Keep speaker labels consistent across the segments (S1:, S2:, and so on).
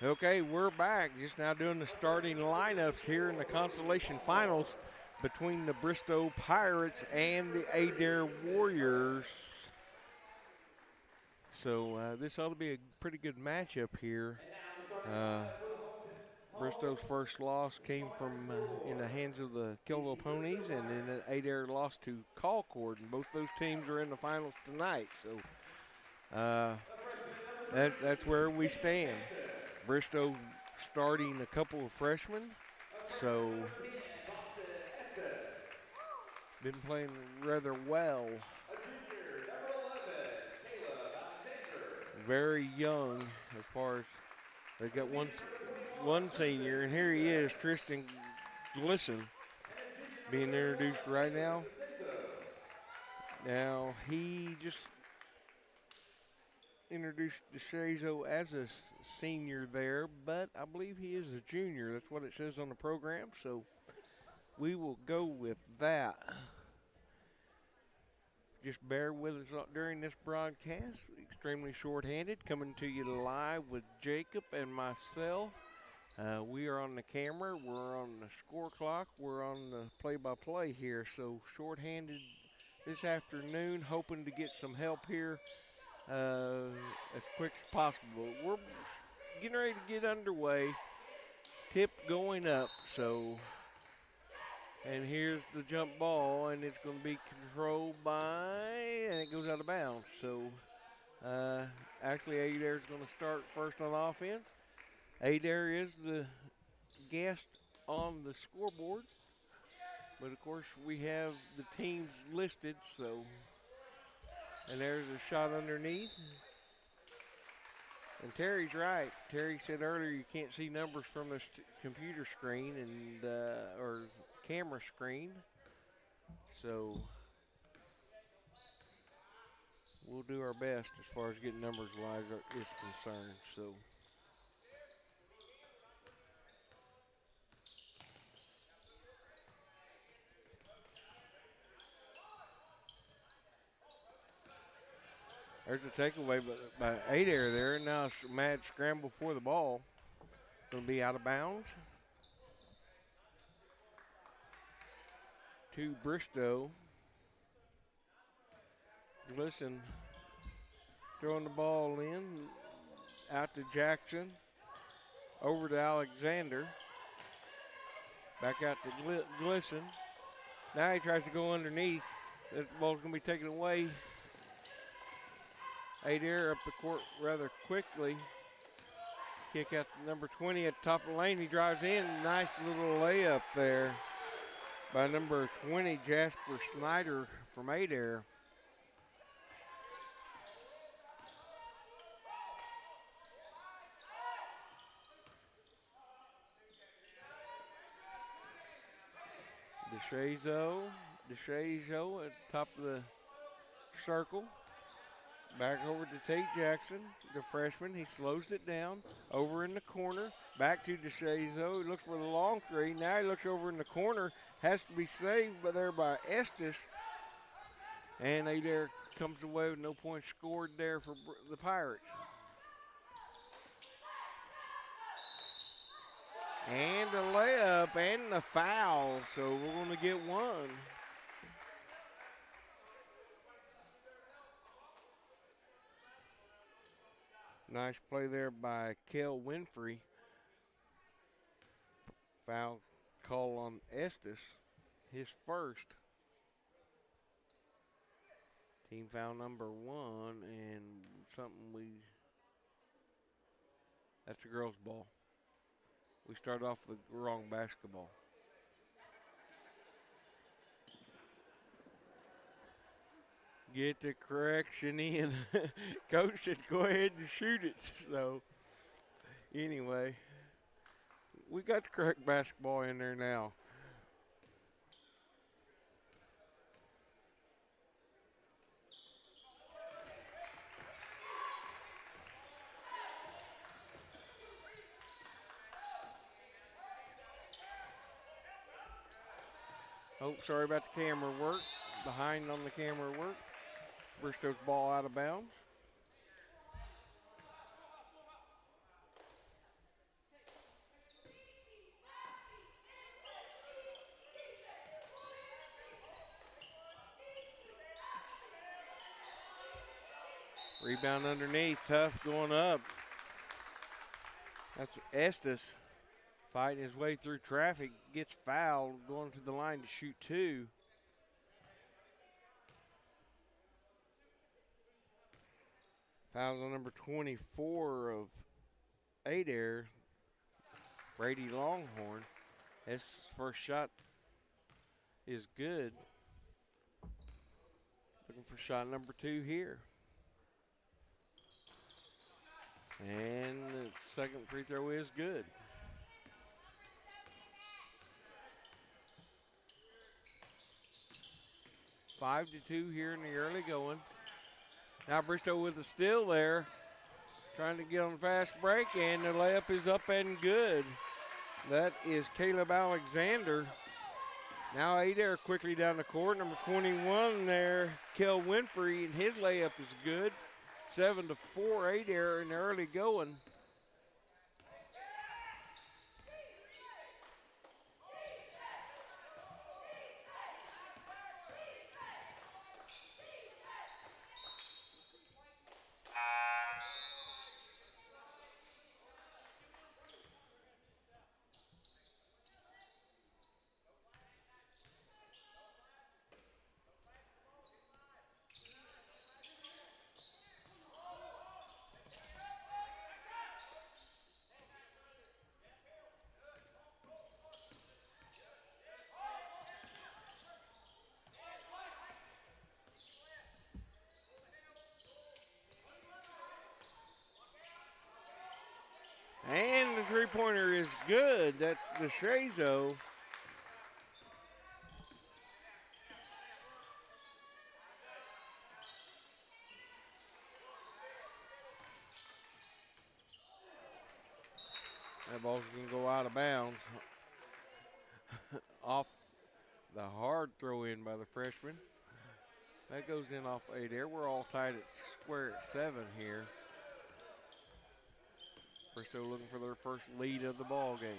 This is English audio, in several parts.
S1: Okay, we're back. Just now doing the starting lineups here in the consolation finals between the Bristow Pirates and the Adair Warriors. So this ought to be a pretty good matchup here. Uh, Bristow's first loss came from in the hands of the Kellyville Ponies, and then Adair lost to Colcord, and both those teams are in the finals tonight. So that's where we stand. Bristow starting a couple of freshmen, so been playing rather well. Very young as far as they've got one senior, and here he is, Tristan Glisson, being introduced right now. Now he just introduced DeShazo as a senior there, but I believe he is a junior. That's what it says on the program, so we will go with that. Just bear with us during this broadcast. Extremely short-handed, coming to you live with Jacob and myself. We are on the camera. We're on the score clock. We're on the play-by-play here. So short-handed this afternoon, hoping to get some help here as quick as possible. We're getting ready to get underway. Tip going up, so... And here's the jump ball, and it's going to be controlled by, and it goes out of bounds. So, actually, Adair's going to start first on offense. Adair is the guest on the scoreboard, but of course we have the teams listed. So, and there's a shot underneath. And Terry's right. Terry said earlier you can't see numbers from the computer screen and or camera screen. So we'll do our best as far as getting numbers wise is concerned. So there's a takeaway by Adair there. Now it's a mad scramble for the ball. Going to be out of bounds. To Bristow. Listen, throwing the ball in, out to Jackson, over to Alexander, back out to Glisson. Now he tries to go underneath. That ball's going to be taken away. Adair up the court rather quickly. Kick out to number 20 at the top of the lane. He drives in. Nice little layup there by number 20, Jasper Snyder from Adair. DeShazo at the top of the circle. Back over to Tate Jackson, the freshman. He slows it down. Over in the corner. Back to DeShazo. He looks for the long three. Now he looks over in the corner. Has to be saved by there by Estes. And Adair comes away with no points scored there for the Pirates. And the layup and the foul. So we're going to get one. Nice play there by Kel Winfrey. Foul call on Estes, his first. Team foul number 1, and that's a girls' ball. We start off with the wrong basketball. Get the correction in. Coach said go ahead and shoot it. So, anyway, we got the correct basketball in there now. Oh, sorry about the camera work. Behind on the camera work. Bristow's ball out of bounds. Rebound underneath, tough going up. That's Estes fighting his way through traffic, gets fouled, going to the line to shoot 2. Fouls on number 24 of Adair, Brady Longhorn. His first shot is good. Looking for shot number 2 here. And the second free throw is good. Five to 2 here in the early going. Now Bristow with the steal there, trying to get on the fast break, and the layup is up and good. That is Caleb Alexander. Now Adair quickly down the court. Number 21 there, Kel Winfrey, and his layup is good. 7 to 4 Adair in the early going. And the three-pointer is good. That's DeShazo. That ball's going to go out of bounds. Off the hard throw in by the freshman. That goes in off Adair. We're all tied at square at 7 here. Bristow looking for their first lead of the ball game.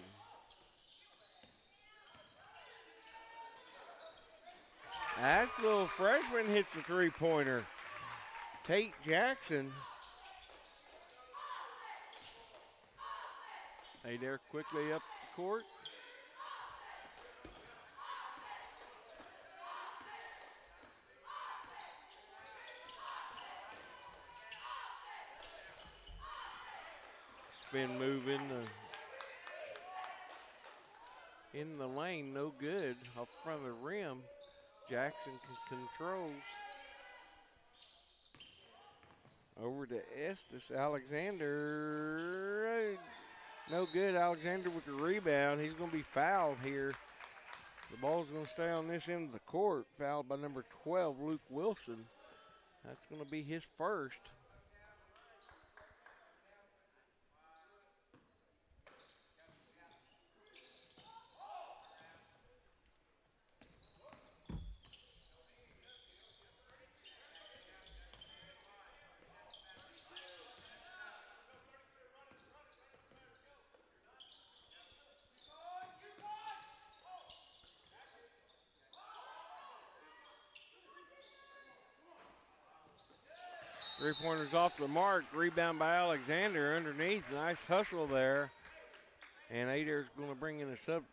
S1: That's little freshman hits the three-pointer. Tate Jackson. Adair quickly up the court. Spin move in the lane, no good. Up front of the rim, Jackson controls. Over to Estes, Alexander, no good. Alexander with the rebound. He's going to be fouled here. The ball's going to stay on this end of the court. Fouled by number 12, Luke Wilson. That's going to be his first. Three-pointers off the mark. Rebound by Alexander underneath. Nice hustle there. And Adair's going to bring in a sub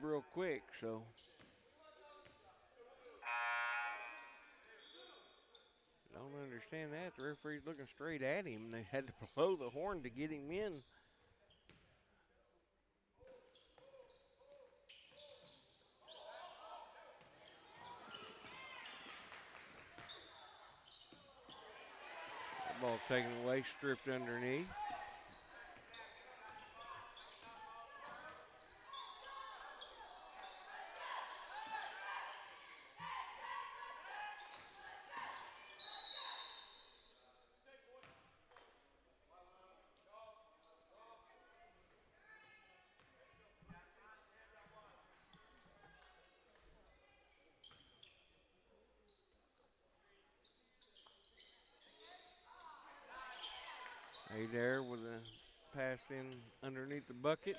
S1: real quick. So don't understand that. The referee's looking straight at him. They had to blow the horn to get him in. Ball taken away, stripped underneath. Adair with a pass in underneath the bucket.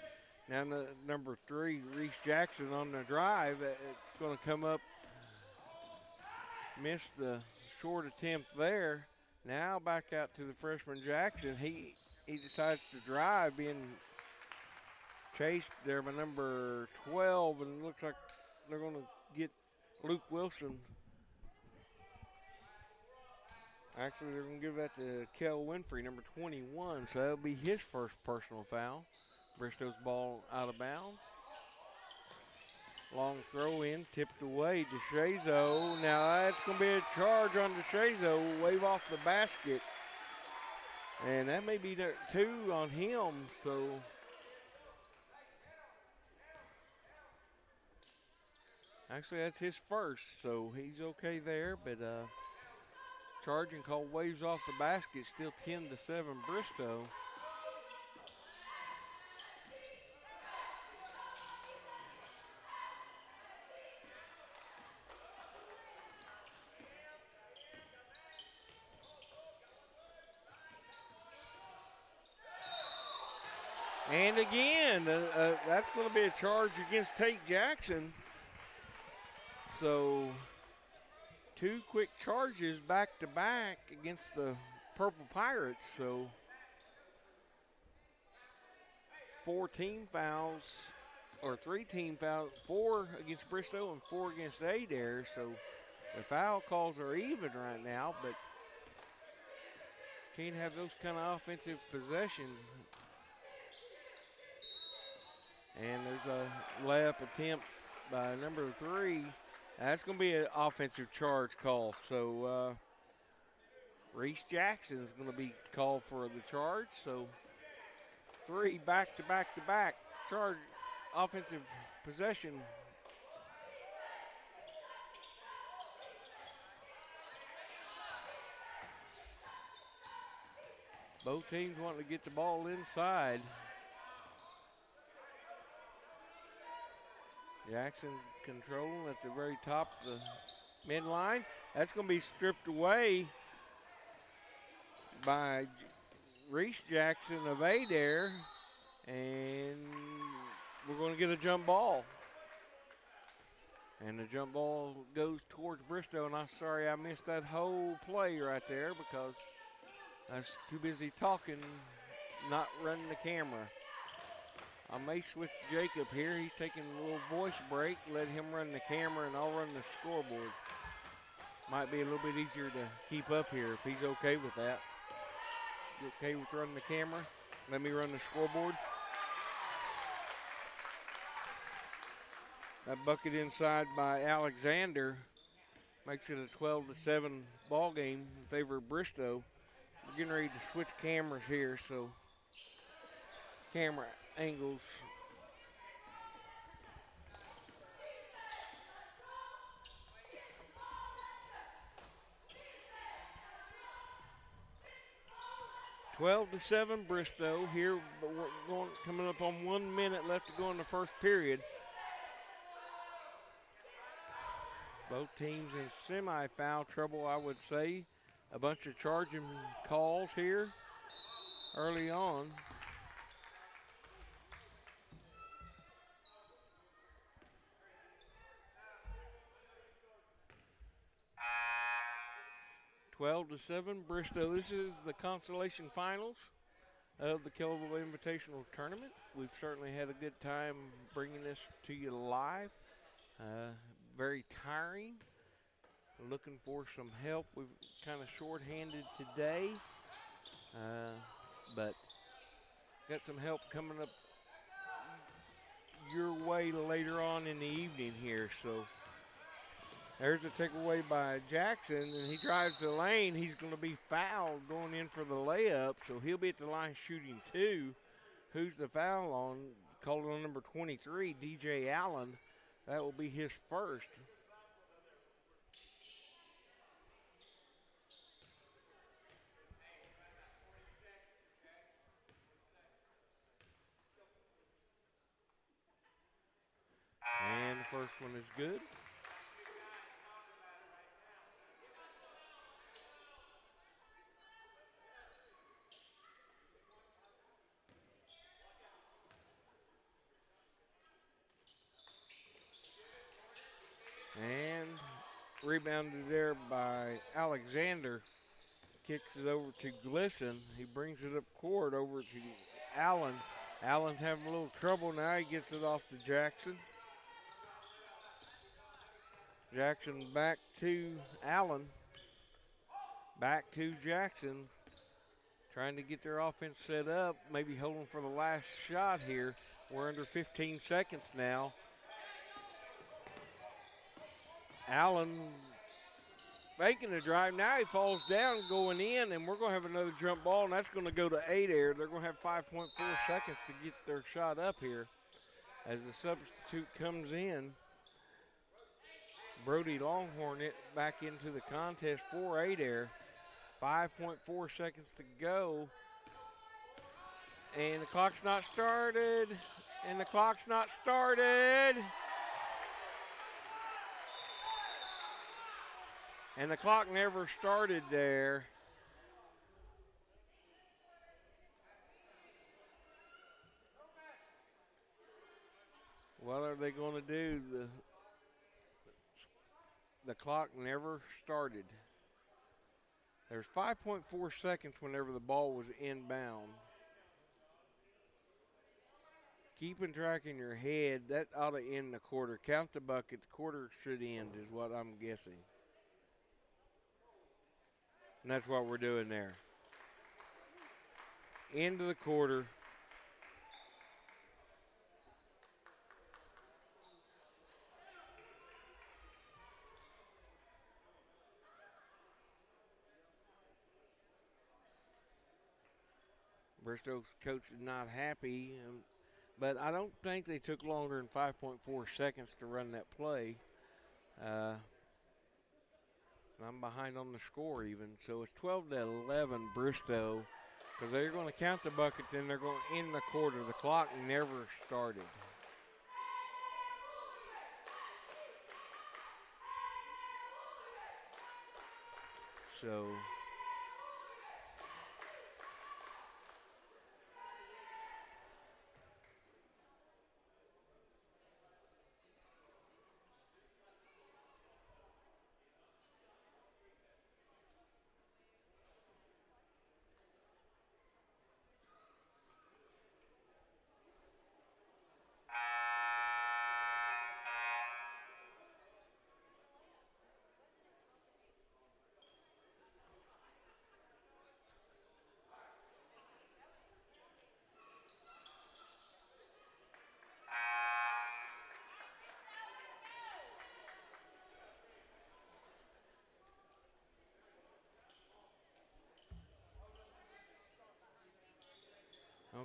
S1: Now number 3, Reese Jackson on the drive. It's going to come up. Missed the short attempt there. Now back out to the freshman Jackson. He decides to drive, being chased there by number 12, and it looks like they're going to get Luke Wilson. Actually, they're going to give that to Kel Winfrey, number 21, so that'll be his first personal foul. Bristow's ball out of bounds. Long throw in, tipped away. DeShazo. Now that's going to be a charge on DeShazo. Wave off the basket. And that may be two on him, so. Actually, that's his first, so he's okay there. But charging call, waves off the basket. Still 10-7 Bristow. And again, that's going to be a charge against Tate Jackson. So, two quick charges back to back against the Purple Pirates. So, 4 team fouls, or 3 team fouls, 4 against Bristow and 4 against Adair. So, the foul calls are even right now, but can't have those kind of offensive possessions. And there's a layup attempt by number 3. That's going to be an offensive charge call. So Reese Jackson is going to be called for the charge. So 3 back-to-back-to-back charge, offensive possession. Both teams want to get the ball inside. Jackson controlling at the very top of the midline. That's going to be stripped away by Reese Jackson of Adair, and we're going to get a jump ball. And the jump ball goes towards Bristow, and I'm sorry I missed that whole play right there because I was too busy talking, not running the camera. I may switch Jacob here. He's taking a little voice break. Let him run the camera, and I'll run the scoreboard. Might be a little bit easier to keep up here if he's okay with that. You okay with running the camera? Let me run the scoreboard. That bucket inside by Alexander makes it a 12-7 ball game in favor of Bristow. We're getting ready to switch cameras here, so camera angles. Twelve to 7 Bristow here, but we're coming up on 1 minute left to go in the first period. Both teams in semi-foul trouble, I would say. A bunch of charging calls here early on. Twelve to 7 Bristow. This is the consolation finals of the Kellyville Invitational Tournament. We've certainly had a good time bringing this to you live. Very tiring. Looking for some help. We've kind of short-handed today, but got some help coming up your way later on in the evening here. So there's a takeaway by Jackson, and he drives the lane. He's going to be fouled going in for the layup, so he'll be at the line shooting 2. Who's the foul on? Called on number 23, DJ Allen. That will be his first. And the first one is good. And rebounded there by Alexander. kicks it over to Glisson. He brings it up court over to Allen. Allen's having a little trouble now. He gets it off to Jackson. Jackson back to Allen. Back to Jackson. Trying to get their offense set up. Maybe holding for the last shot here. We're under 15 seconds now. Allen faking the drive. Now he falls down going in, and we're going to have another jump ball, and that's going to go to Adair. They're going to have 5.4 seconds to get their shot up here as the substitute comes in. Brody Longhorn it back into the contest for Adair. 5.4 seconds to go. And the clock's not started. And the clock's not started. And the clock never started there. What are they going to do? The clock never started. There's 5.4 seconds whenever the ball was inbound. Keeping track in your head, that ought to end the quarter. Count the bucket. The quarter should end is what I'm guessing. And that's what we're doing there. End of the quarter. Bristow's coach is not happy, but I don't think they took longer than 5.4 seconds to run that play. I'm behind on the score even, so it's 12-11 Bristow, because they're going to count the bucket, then they're going to end the quarter. The clock never started. So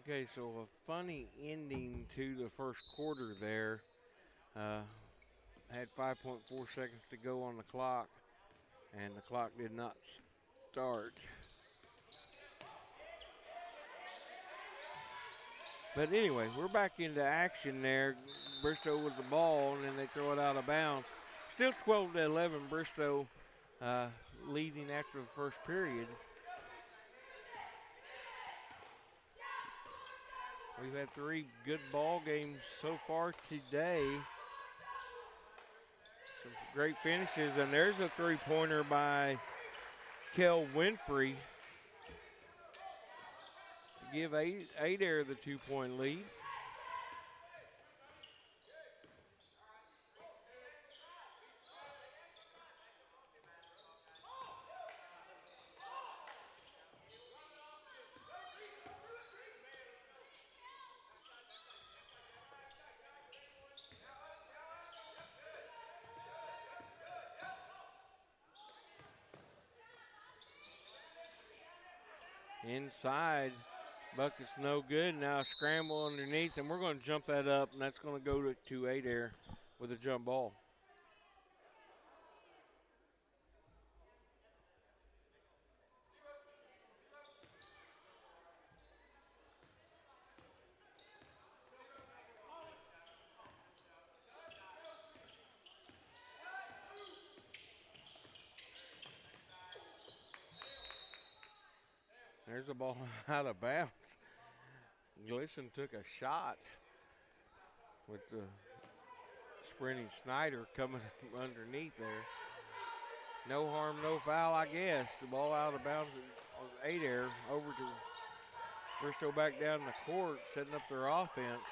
S1: okay, so a funny ending to the first quarter there. Had 5.4 seconds to go on the clock, and the clock did not start. But anyway, we're back into action there. Bristow with the ball, and then they throw it out of bounds. Still 12-11, Bristow leading after the first period. We've had 3 good ball games so far today. Some great finishes, and there's a three-pointer by Kel Winfrey to give Adair the 2-point lead. Inside, bucket's no good. Now scramble underneath, and we're going to jump that up, and that's going to go to Adair with a jump ball. There's the ball out of bounds. Glisson took a shot with the sprinting Snyder coming underneath there. No harm, no foul, I guess. The ball out of bounds of Adair over to Bristow back down the court, setting up their offense.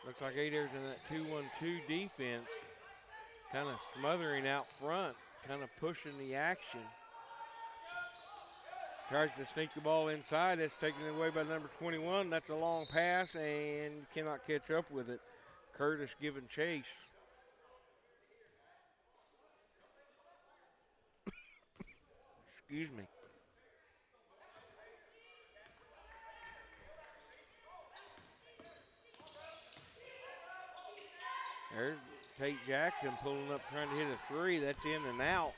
S1: Looks like Adair's in that 2-1-2 defense, kind of smothering out front, kind of pushing the action. Tries to sneak the ball inside. That's taken away by number 21. That's a long pass and cannot catch up with it. Curtis giving chase. Excuse me. There's Tate Jackson pulling up, trying to hit a three. That's in and out.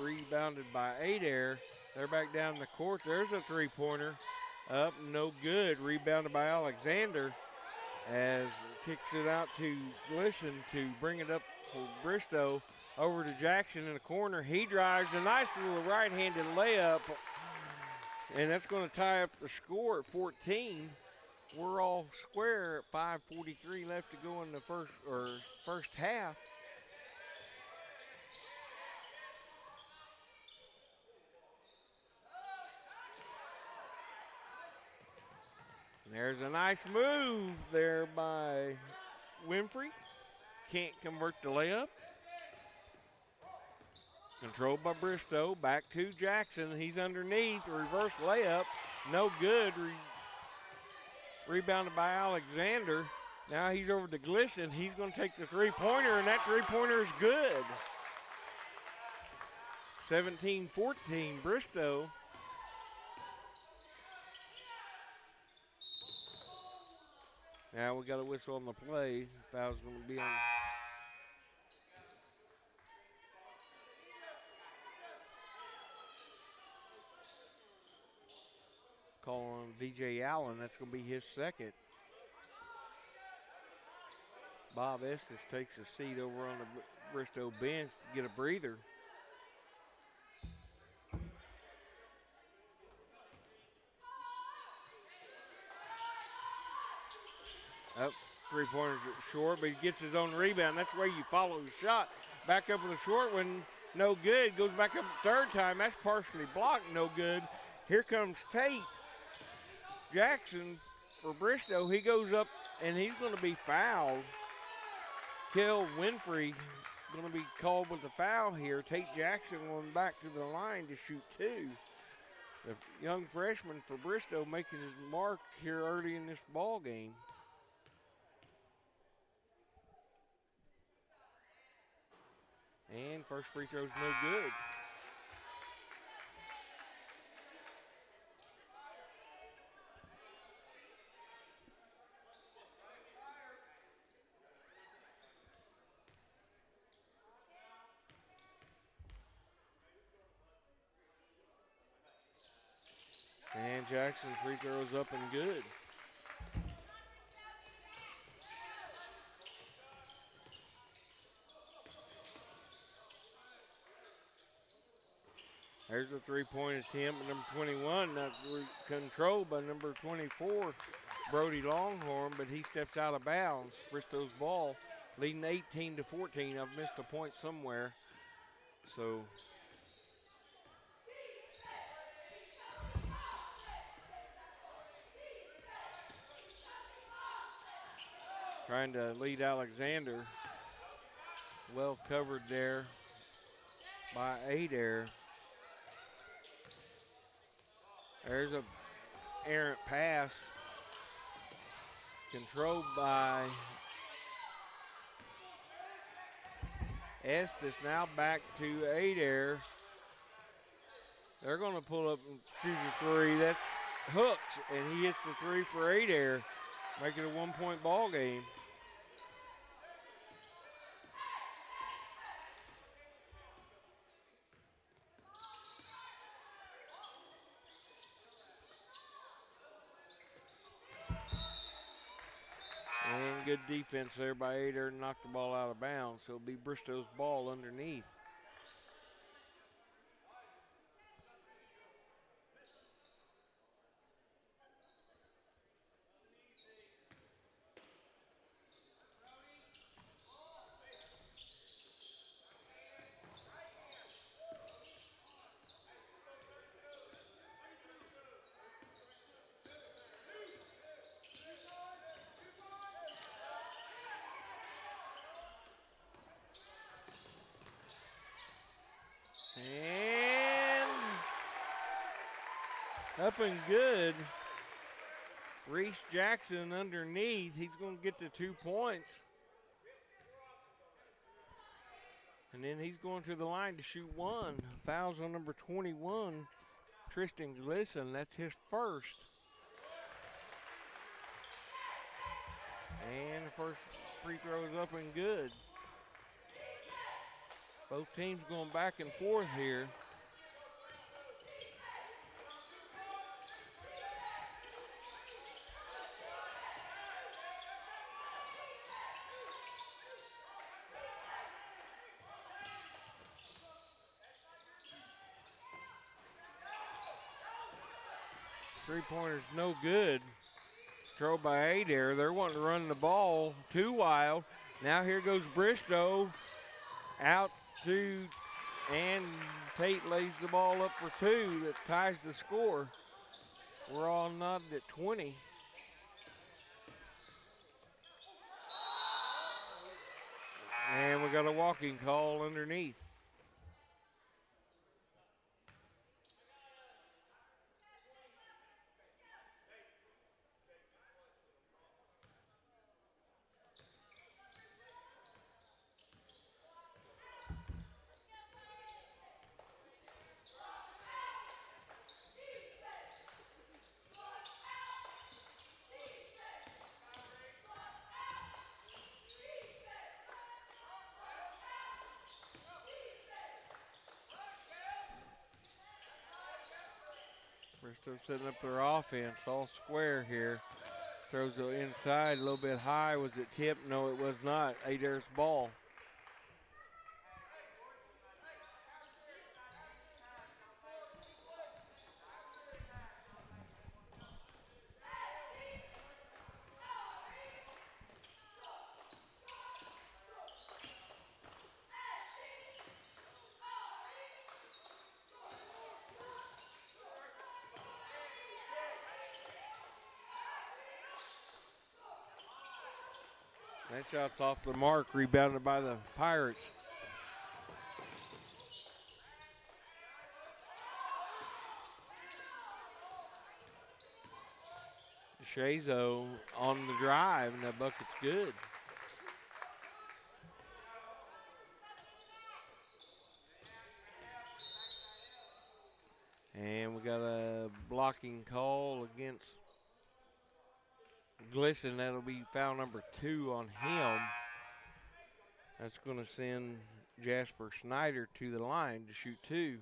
S1: Rebounded by Adair. They're back down the court. There's a three-pointer. Up, no good. Rebounded by Alexander as kicks it out to Glisson to bring it up for Bristow. Over to Jackson in the corner. He drives a nice little right-handed layup, and that's going to tie up the score at 14. We're all square at 5:43 left to go in the first half. And there's a nice move there by Winfrey. Can't convert the layup. Controlled by Bristow. Back to Jackson. He's underneath. Reverse layup. No good. Rebounded by Alexander. Now he's over to Glisson. He's going to take the three-pointer, and that three-pointer is good. 17-14, Bristow. Now we got a whistle on the play. Foul's going to be on. Call on DJ Allen. That's going to be his second. Bob Estes takes a seat over on the Bristow bench to get a breather. Up, three-pointers short, but he gets his own rebound. That's the way you follow the shot. Back up with a short one, no good. Goes back up the third time. That's partially blocked, no good. Here comes Tate Jackson for Bristow. He goes up, and he's going to be fouled. Kel Winfrey going to be called with a foul here. Tate Jackson going back to the line to shoot two. The young freshman for Bristow making his mark here early in this ball game. And first free throw's no good. And Jackson's free throw's up and good. There's a three-point attempt at number 21. That's controlled by number 24, Brody Longhorn, but he steps out of bounds. Bristow's ball, leading 18-14. I've missed a point somewhere. So trying to lead Alexander. Well covered there by Adair. There's a errant pass controlled by Estes. Now back to Adair. They're going to pull up and shoot a three. That's hooked, and he hits the three for Adair, making it a one-point ball game. And good defense there by Adair, knocked the ball out of bounds. So it'll be Bristow's ball underneath. Up and good. Reese Jackson underneath. He's going to get the 2 points. And then he's going to the line to shoot one. Fouls on number 21, Tristan Glisson. That's his first. And the first free throw is up and good. Both teams going back and forth here. Three-pointer's no good. Throw by Adair. They're wanting to run the ball too wild. Now here goes Bristow out to, and Tate lays the ball up for two. That ties the score. We're all knotted at 20. And we got a walking call underneath. Bristow setting up their offense, all square here. Throws it inside, a little bit high. Was it tipped? No, it was not. Adair's ball. That shot's off the mark, rebounded by the Pirates. Shazo on the drive, and that bucket's good. And we got a blocking call against Glisson. That'll be foul number 2 on him. That's going to send Jasper Snyder to the line to shoot 2.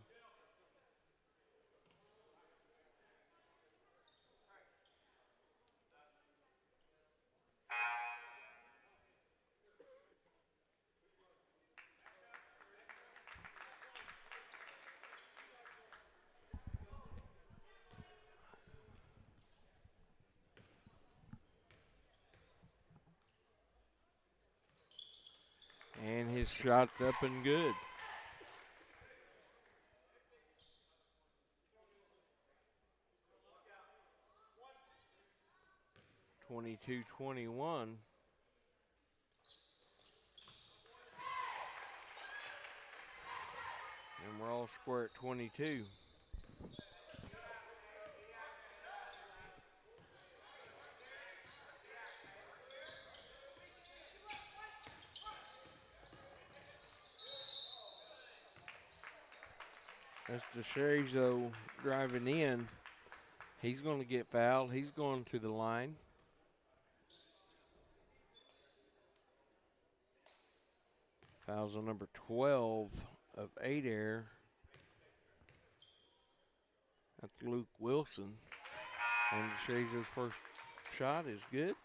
S1: And his shot's up and good. (22-21). And we're all square at 22. That's DeShazo driving in. He's going to get fouled. He's going to the line. Fouls on number 12 of Adair. That's Luke Wilson. And DeShazo's first shot is good.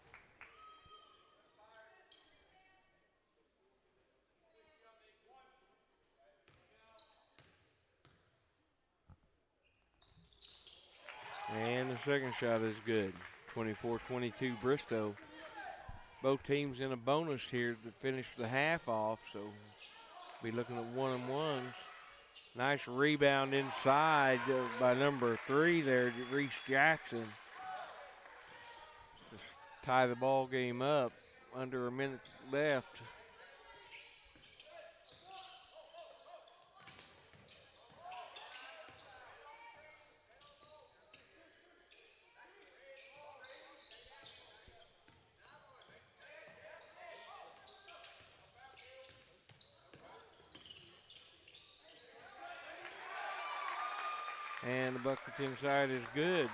S1: And the second shot is good. 24-22 Bristow. Both teams in a bonus here to finish the half off, so be looking at 1-and-1s. Nice rebound inside by number 3 there, Reese Jackson. Just tie the ball game up. Under a minute left. And the bucket inside is good.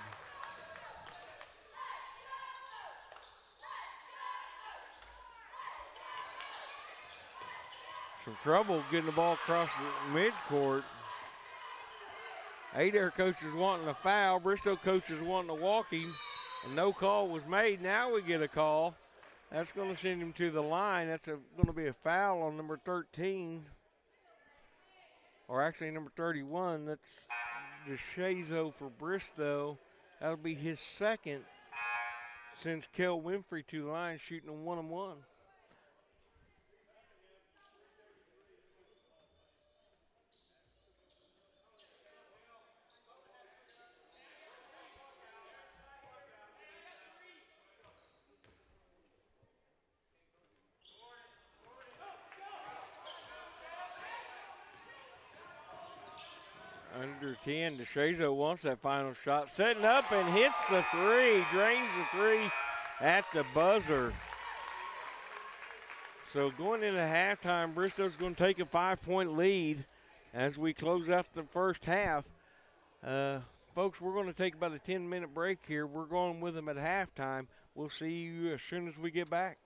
S1: Some trouble getting the ball across the midcourt. Adair coach is wanting a foul. Bristow coach is wanting a walking. And no call was made. Now we get a call. That's going to send him to the line. That's going to be a foul on number 13. Or actually number 31. That's DeShazo for Bristow. That'll be his second since Kel Winfrey to the line shooting a 1-on-1. Under 10, DeShazo wants that final shot. Setting up and hits the three, drains the three at the buzzer. So going into halftime, Bristow's going to take a 5-point lead as we close out the first half. Folks, we're going to take about a 10-minute break here. We're going with them at halftime. We'll see you as soon as we get back.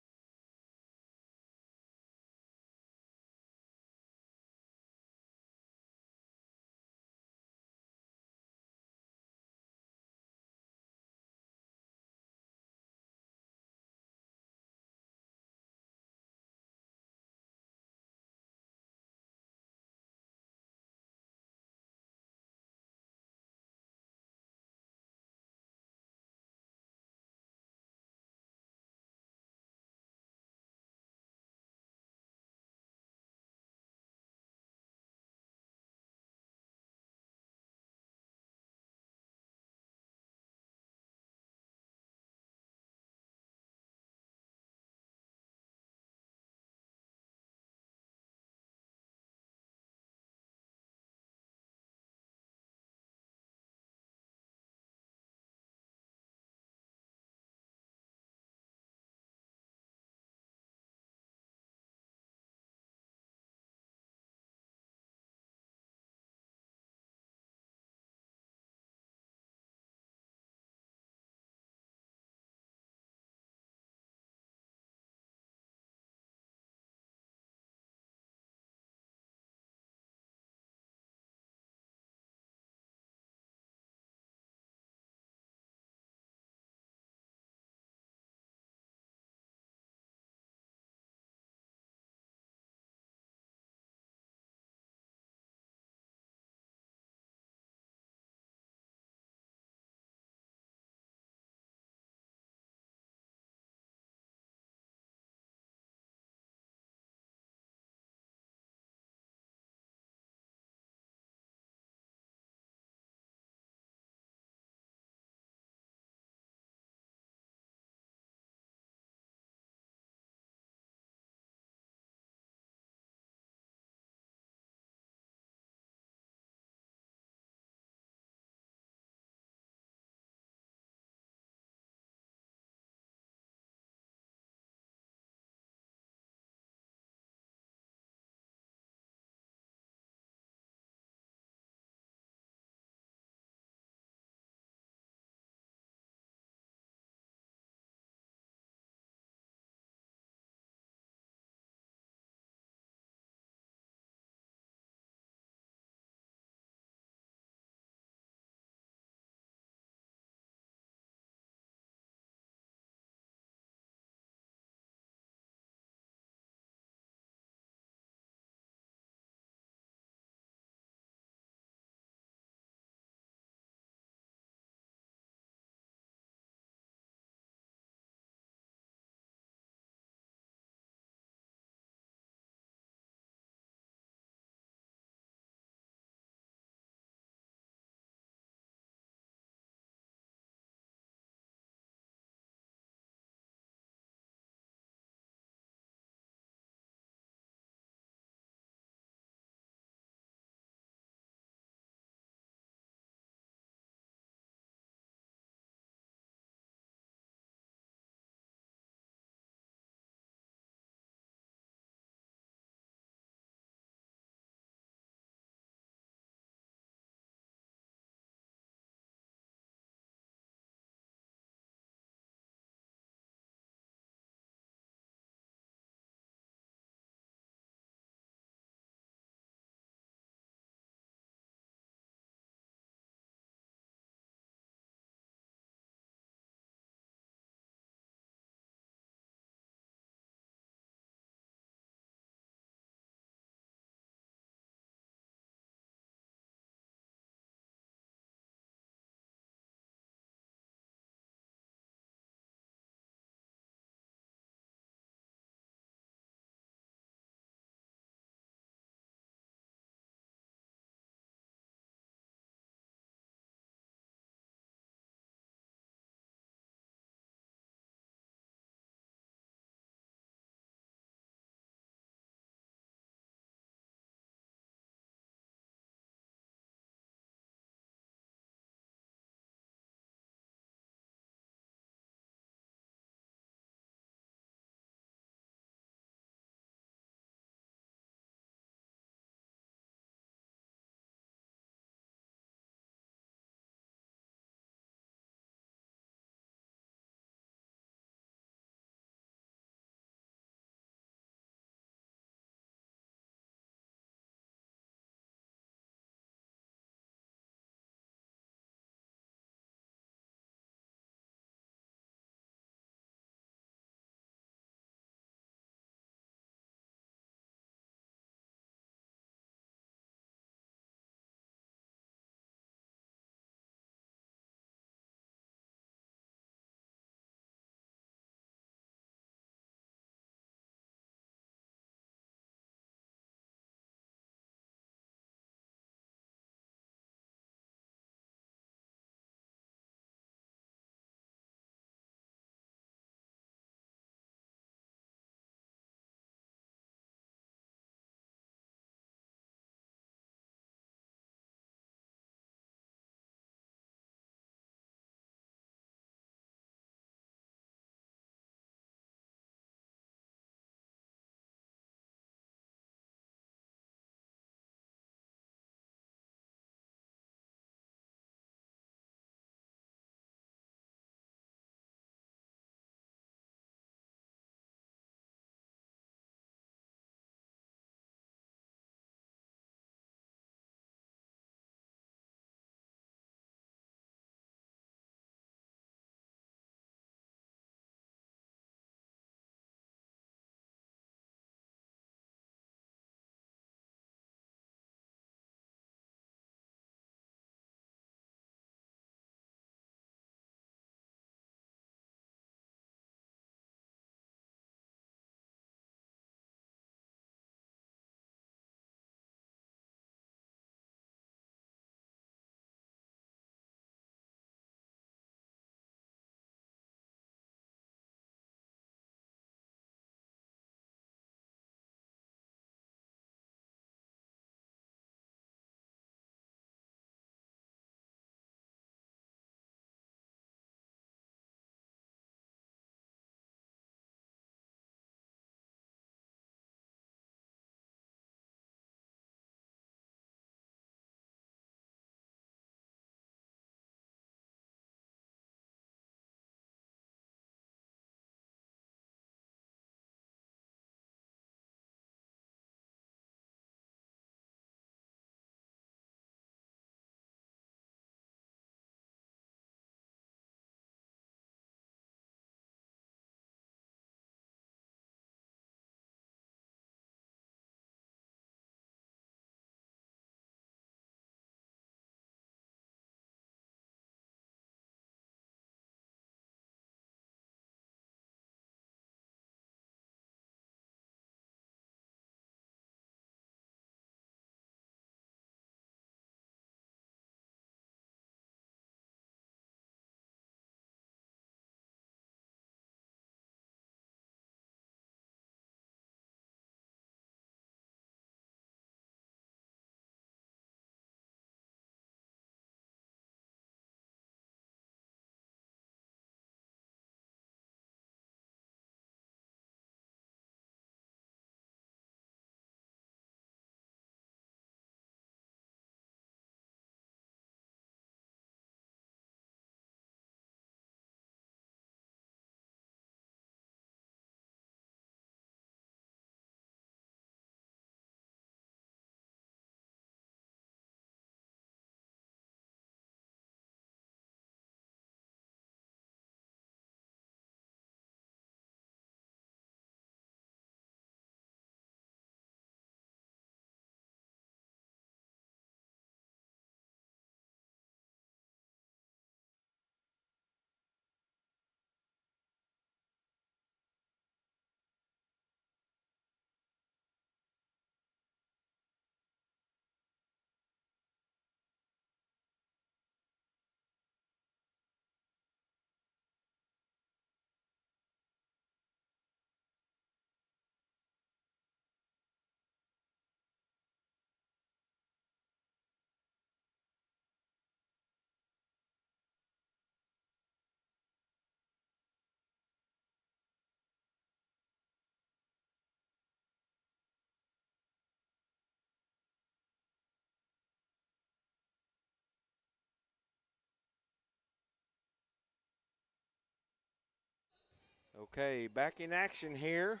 S1: Okay, back in action here.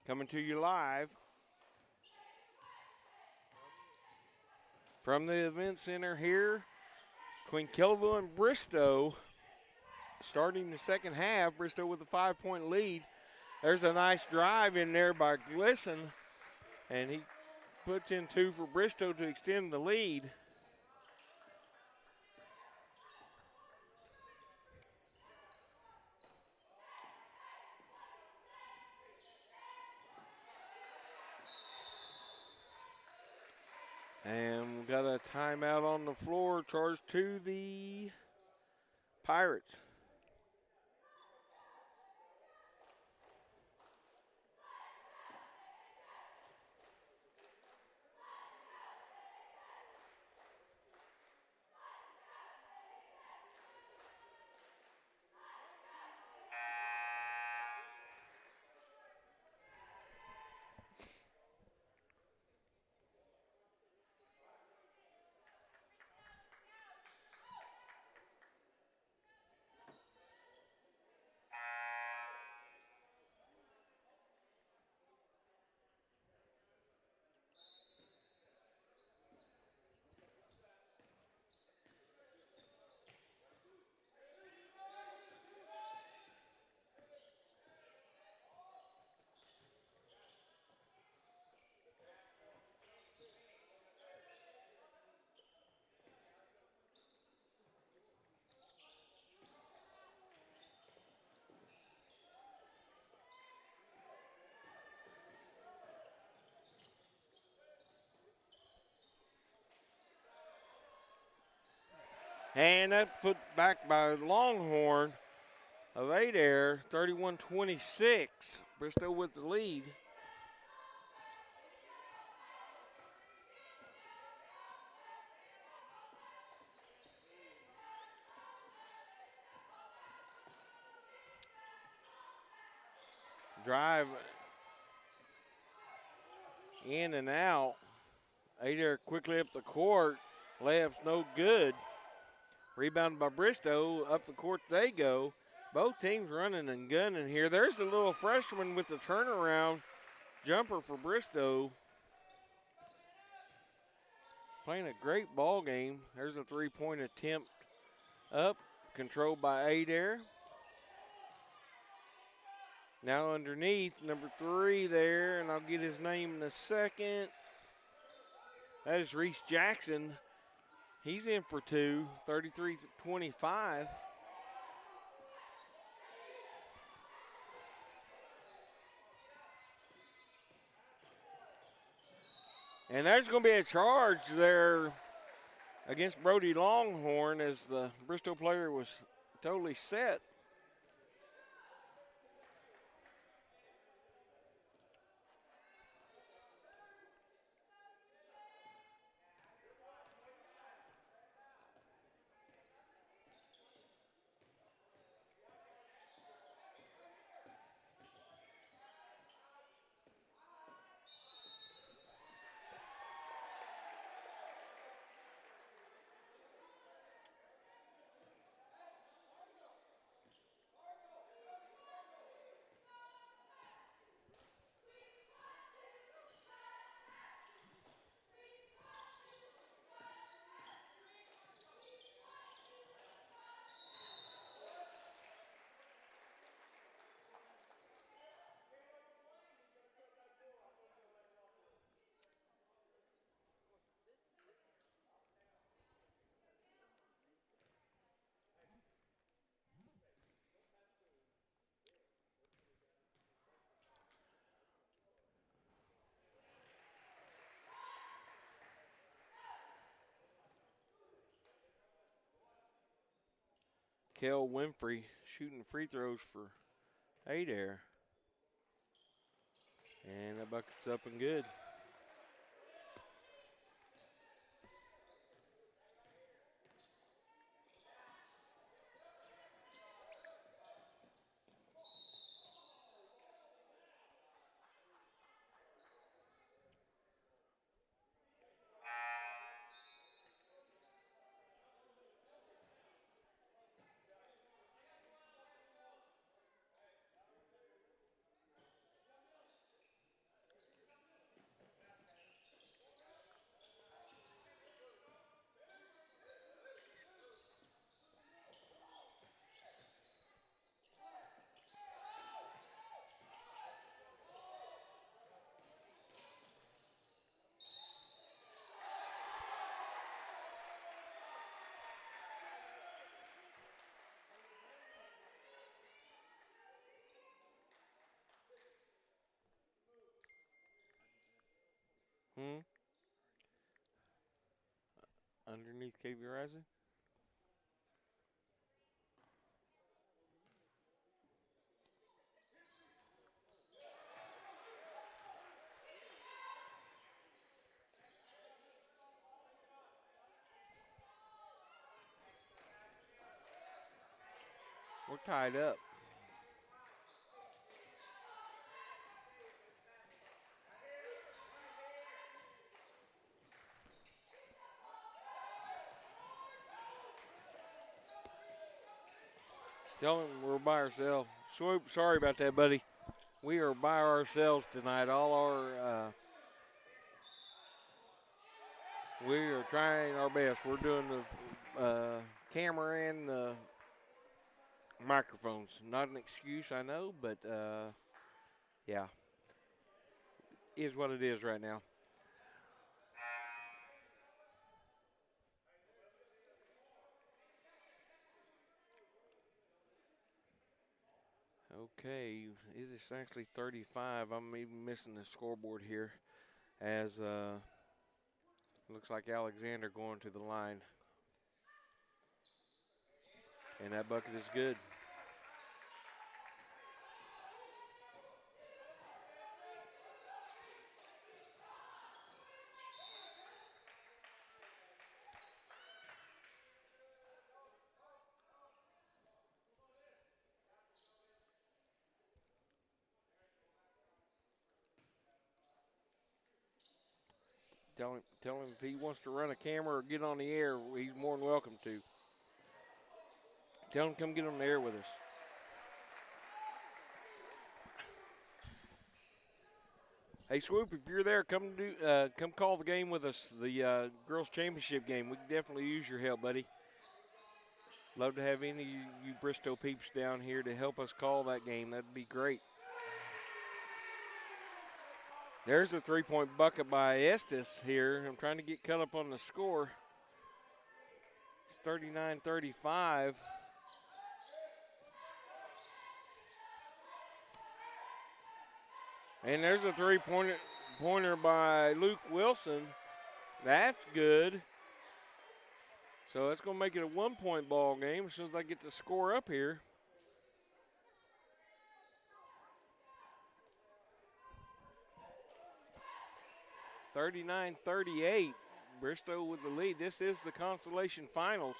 S1: Coming to you live from the event center here between Kellyville and Bristow. Starting the second half, Bristow with a 5-point lead. There's a nice drive in there by Glisson, and he puts in 2 for Bristow to extend the lead. And we've got a timeout on the floor charged to the Pirates. And that put back by Longhorn of Adair, 31-26. Bristow with the lead. Drive in and out. Adair quickly up the court. Layup's no good. Rebounded by Bristow. Up the court they go. Both teams running and gunning here. There's the little freshman with the turnaround jumper for Bristow. Playing a great ball game. There's a three-point attempt up, controlled by Adair. Now underneath, number 3 there, and I'll get his name in a second. That is Reese Jackson. He's in for 2, 33-25. And there's going to be a charge there against Brody Longhorn as the Bristow player was totally set. Kel Winfrey shooting free throws for Adair. And that bucket's up and good. Hmm? Underneath KVrising? We're tied up. Tell him we're by ourselves. Swoop, sorry about that, buddy. We are by ourselves tonight. We are trying our best. We're doing the camera and the microphones. Not an excuse, I know, but yeah, is what it is right now. Okay, it is actually 35. I'm even missing the scoreboard here as looks like Alexander going to the line. And that bucket is good. Tell him if he wants to run a camera or get on the air, he's more than welcome to. Tell him come get on the air with us. Hey Swoop, if you're there, come call the game with us, the girls championship game. We can definitely use your help, buddy. Love to have any of you Bristow peeps down here to help us call that game. That'd be great. There's a three-point bucket by Estes here. I'm trying to get cut up on the score. It's 39-35. And there's a three-pointer by Luke Wilson. That's good. So it's going to make it a one-point ball game as soon as I get the score up here. (39-38). Bristow with the lead. This is the consolation finals.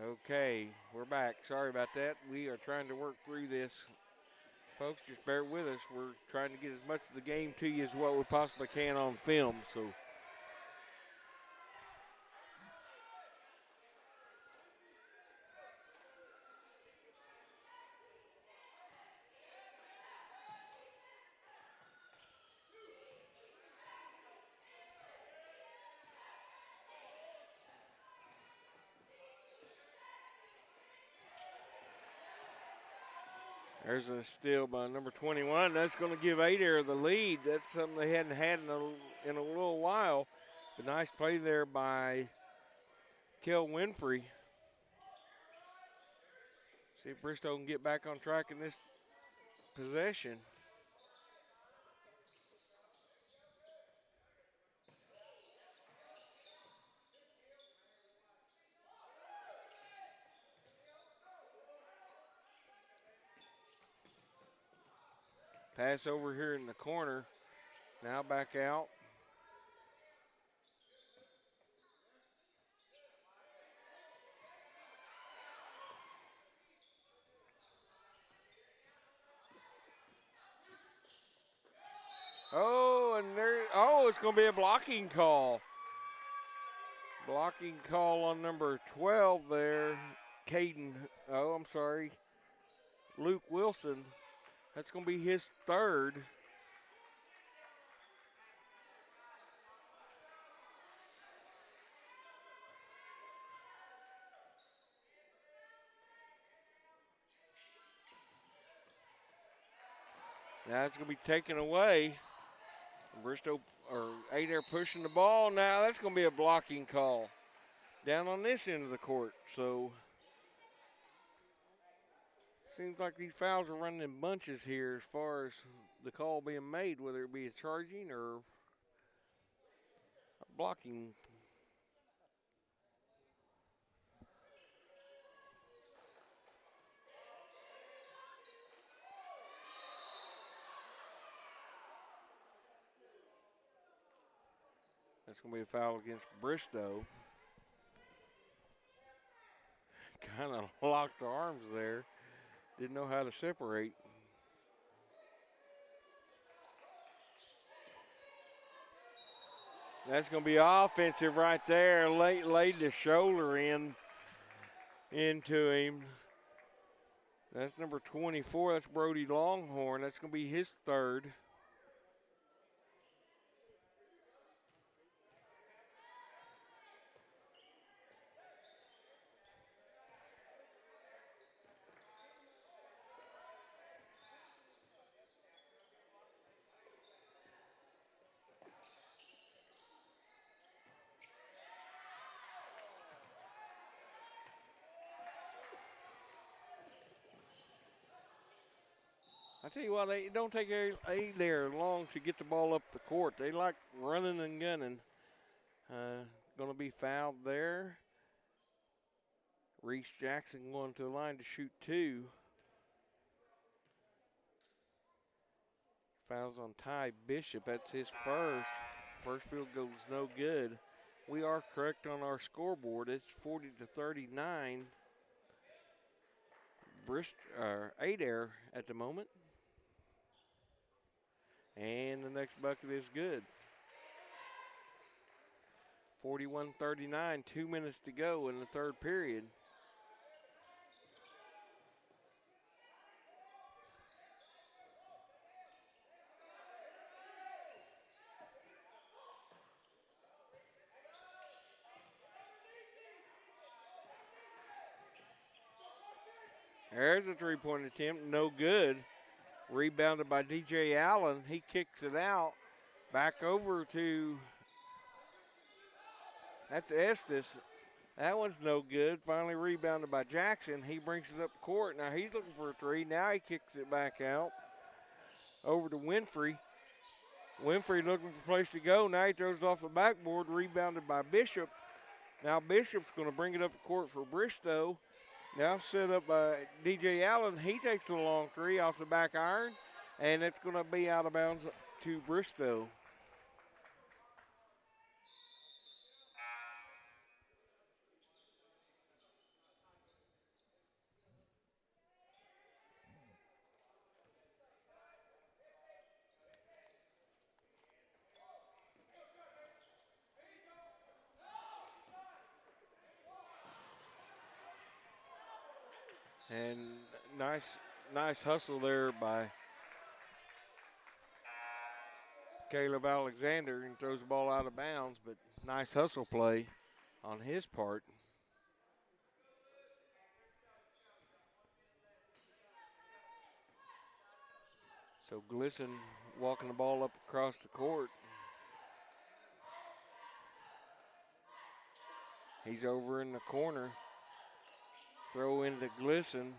S1: Okay, we're back. Sorry about that. We are trying to work through this. Folks, just bear with us. We're trying to get as much of the game to you as what we possibly can on film. So there's a steal by number 21. That's going to give Adair the lead. That's something they hadn't had in a little while. But nice play there by Kel Winfrey. See if Bristow can get back on track in this possession. Pass over here in the corner. Now back out. Oh, and there, oh, it's going to be a blocking call. Blocking call on number 12 there. Luke Wilson. That's going to be his third. Now it's going to be taken away. Bristow or Adair pushing the ball. Now that's going to be a blocking call down on this end of the court. So seems like these fouls are running in bunches here as far as the call being made, whether it be a charging or a blocking. That's going to be a foul against Bristow. Kind of locked arms there. Didn't know how to separate. That's going to be offensive right there. Laid the shoulder into him. That's number 24. That's Brody Longhorn. That's going to be his third. I tell you what, they don't take Adair long to get the ball up the court. They like running and gunning. Going to be fouled there. Reese Jackson going to the line to shoot two. Fouls on Ty Bishop. That's his first. First field goal is no good. We are correct on our scoreboard. It's 40-39. Adair at the moment. And the next bucket is good. 41-39, 2 minutes to go in the third period. There's a three-point attempt, no good. Rebounded by DJ Allen. He kicks it out. Back over to, that's Estes. That one's no good. Finally rebounded by Jackson. He brings it up court. Now he's looking for a three. Now he kicks it back out. Over to Winfrey. Winfrey looking for a place to go. Now he throws it off the backboard. Rebounded by Bishop. Now Bishop's going to bring it up the court for Bristow. Now set up by DJ Allen. He takes a long three off the back iron, and it's going to be out of bounds to Bristow. And nice hustle there by Caleb Alexander, and throws the ball out of bounds, but nice hustle play on his part. So Glisson walking the ball up across the court. He's over in the corner. Throw into Glisson.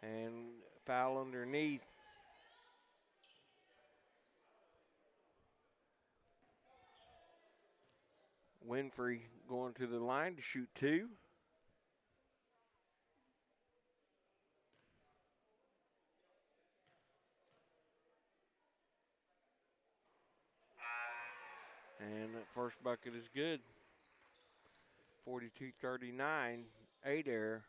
S1: And foul underneath. Winfrey going to the line to shoot 2. And that first bucket is good. 42-39, Adair.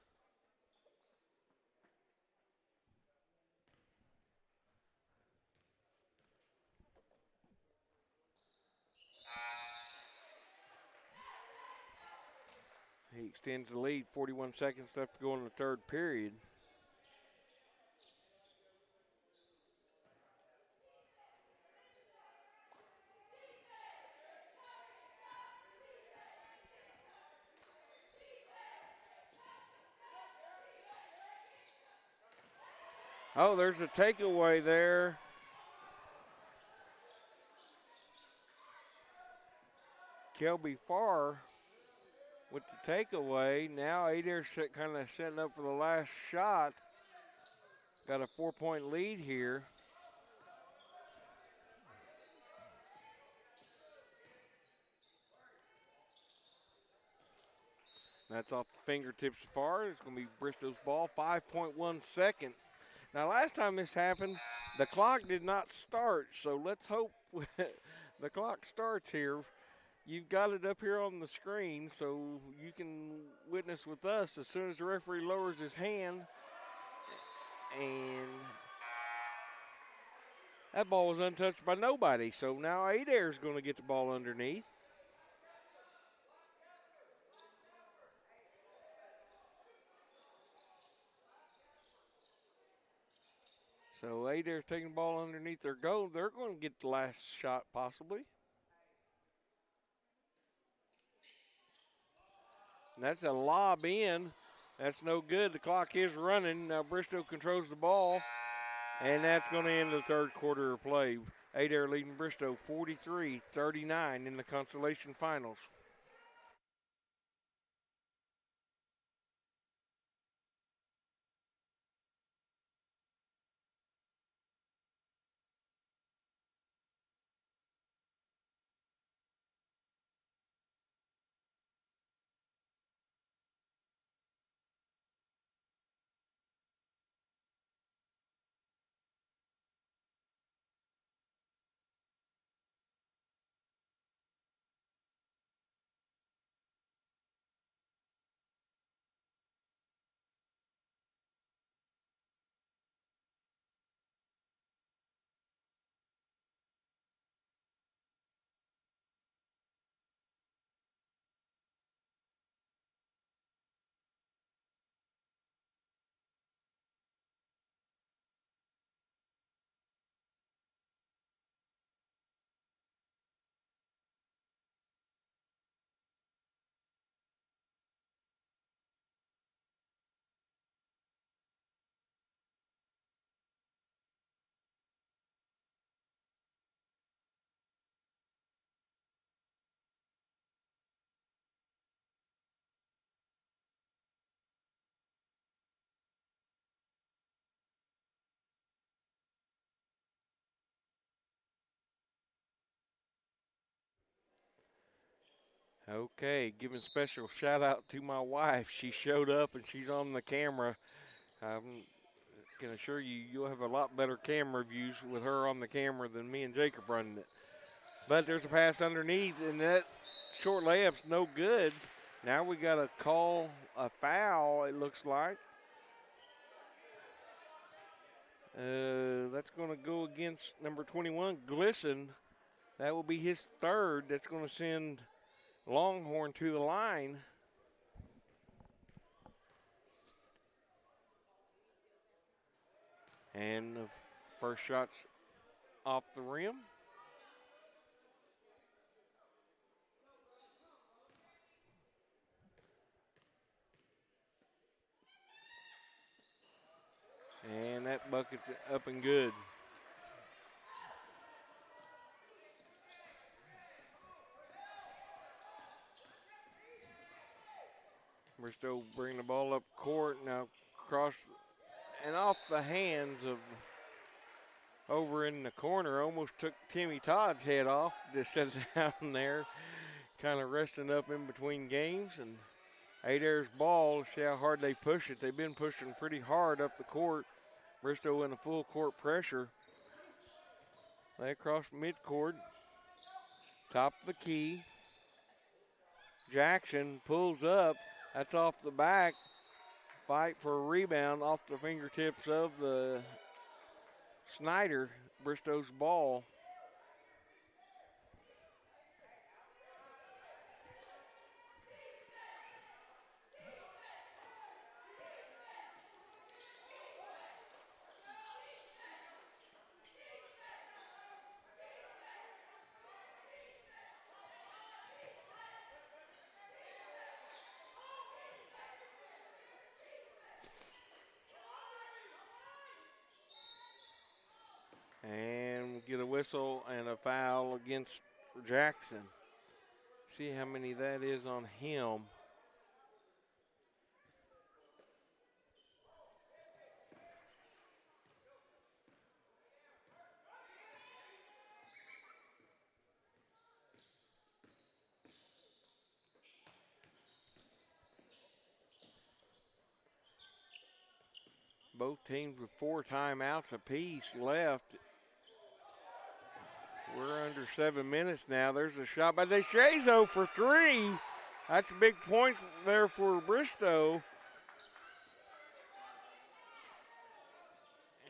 S1: He extends the lead, 41 seconds left to go in the third period. Oh, there's a takeaway there. Kelby Farr with the takeaway. Now Adair's kind of setting up for the last shot. Got a 4-point lead here. That's off the fingertips of Farr. It's going to be Bristow's ball, 5.1 seconds. Now, last time this happened, the clock did not start, so let's hope the clock starts here. You've got it up here on the screen, so you can witness with us as soon as the referee lowers his hand. And that ball was untouched by nobody, so now Adair is going to get the ball underneath. So Adair's taking the ball underneath their goal. They're going to get the last shot possibly. And that's a lob in. That's no good. The clock is running. Now Bristow controls the ball. And that's going to end the third quarter of play. Adair leading Bristow 43-39 in the consolation finals. Okay, giving special shout out to my wife. She showed up and she's on the camera. I can assure you, you'll have a lot better camera views with her on the camera than me and Jacob running it. But there's a pass underneath, and that short layup's no good. Now we got to call a foul, it looks like. That's going to go against number 21, Glisson. That will be his third. That's going to send Longhorn to the line. And the first shot's off the rim. And that bucket's up and good. Bristow bringing the ball up court. Now cross and off the hands of over in the corner. Almost took Timmy Todd's head off. Just sits down there, kind of resting up in between games. And Adair's ball, let's see how hard they push it. They've been pushing pretty hard up the court. Bristow in a full court pressure. They across midcourt. Top of the key. Jackson pulls up. That's off the back. Fight for a rebound off the fingertips of the Snyder, Bristow's ball. And we'll get a whistle and a foul against Jackson. See how many that is on him. Both teams with 4 timeouts apiece left. We're under 7 minutes now. There's a shot by DeShazo for 3. That's a big point there for Bristow.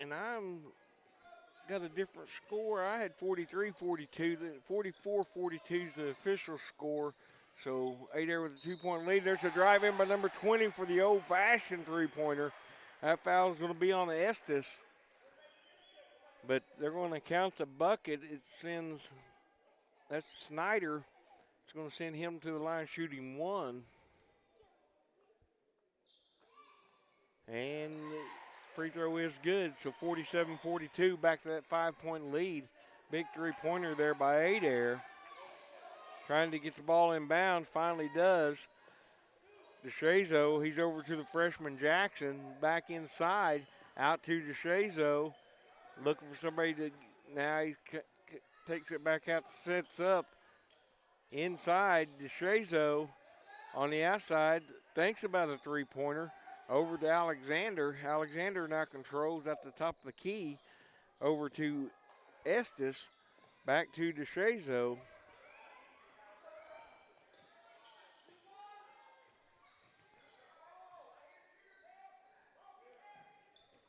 S1: And I'm got a different score. I had 43-42. 44-42 is the official score. So Adair with a 2-point lead. There's a drive in by number 20 for the old-fashioned three-pointer. That foul is going to be on Estes. But they're going to count the bucket. It sends, that's Snyder. It's going to send him to the line shooting 1. And free throw is good. So 47-42, back to that 5-point lead. Big three-pointer there by Adair. Trying to get the ball in bounds, finally does. DeShazo, he's over to the freshman Jackson, back inside, out to DeShazo. Looking for somebody to, now he takes it back out, sets up. Inside, DeShazo on the outside, thinks about a three-pointer. Over to Alexander. Alexander now controls at the top of the key. Over to Estes, back to DeShazo.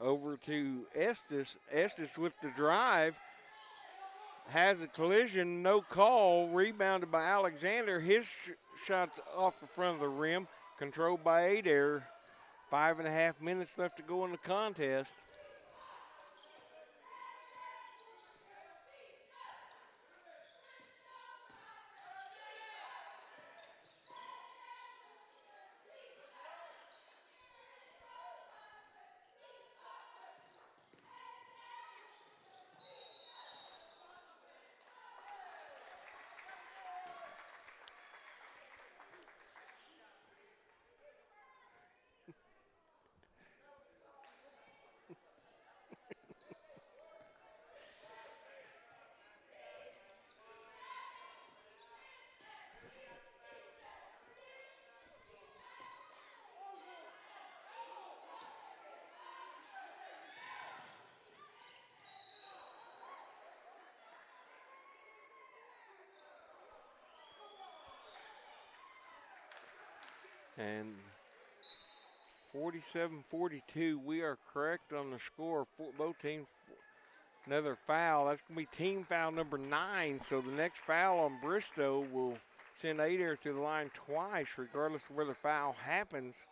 S1: Over to Estes. Estes with the drive. Has a collision, no call. Rebounded by Alexander. His shot's off the front of the rim. Controlled by Adair. 5.5 minutes left to go in the contest. And 47-42, we are correct on the score. Both teams, another foul. That's going to be team foul number 9. So the next foul on Bristow will send Adair to the line twice, regardless of where the foul happens.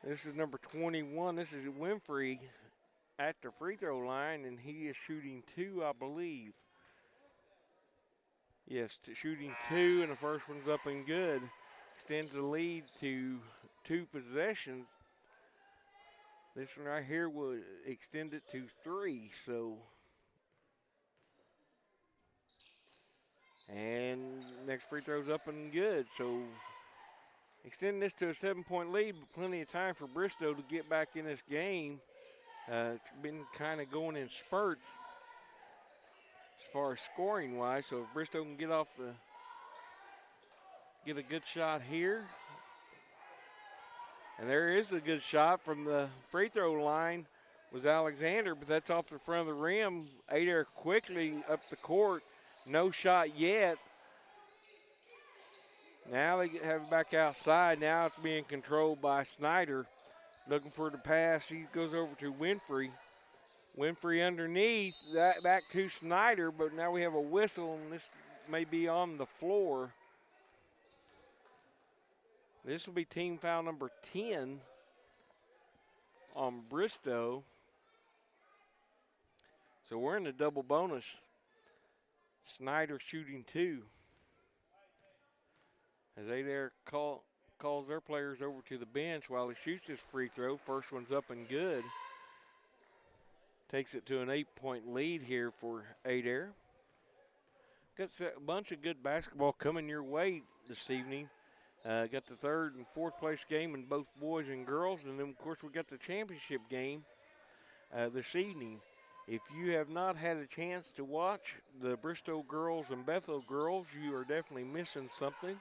S1: This is number 21. This is Winfrey at the free throw line, and he is shooting 2, I believe. Yes, shooting 2, and the first one's up and good. Extends the lead to 2 possessions. This one right here will extend it to 3. So, and next free throw's up and good. So, extending this to a 7-point lead, but plenty of time for Bristow to get back in this game. It's been kind of going in spurts as far as scoring wise. So if Bristow can get a good shot here, and there is a good shot from the free throw line was Alexander, but that's off the front of the rim. Adair quickly up the court. No shot yet. Now they have it back outside. Now it's being controlled by Snyder. Looking for the pass. He goes over to Winfrey. Winfrey underneath. That back to Snyder, but now we have a whistle, and this may be on the floor. This will be team foul number 10 on Bristow. So we're in the double bonus. Snyder shooting 2. As Adair calls their players over to the bench while he shoots his free throw. First one's up and good. Takes it to an 8-point lead here for Adair. Got a bunch of good basketball coming your way this evening. Got the third and fourth place game in both boys and girls. And then, of course, we got the championship game this evening. If you have not had a chance to watch the Bristow girls and Bethel girls, you are definitely missing something.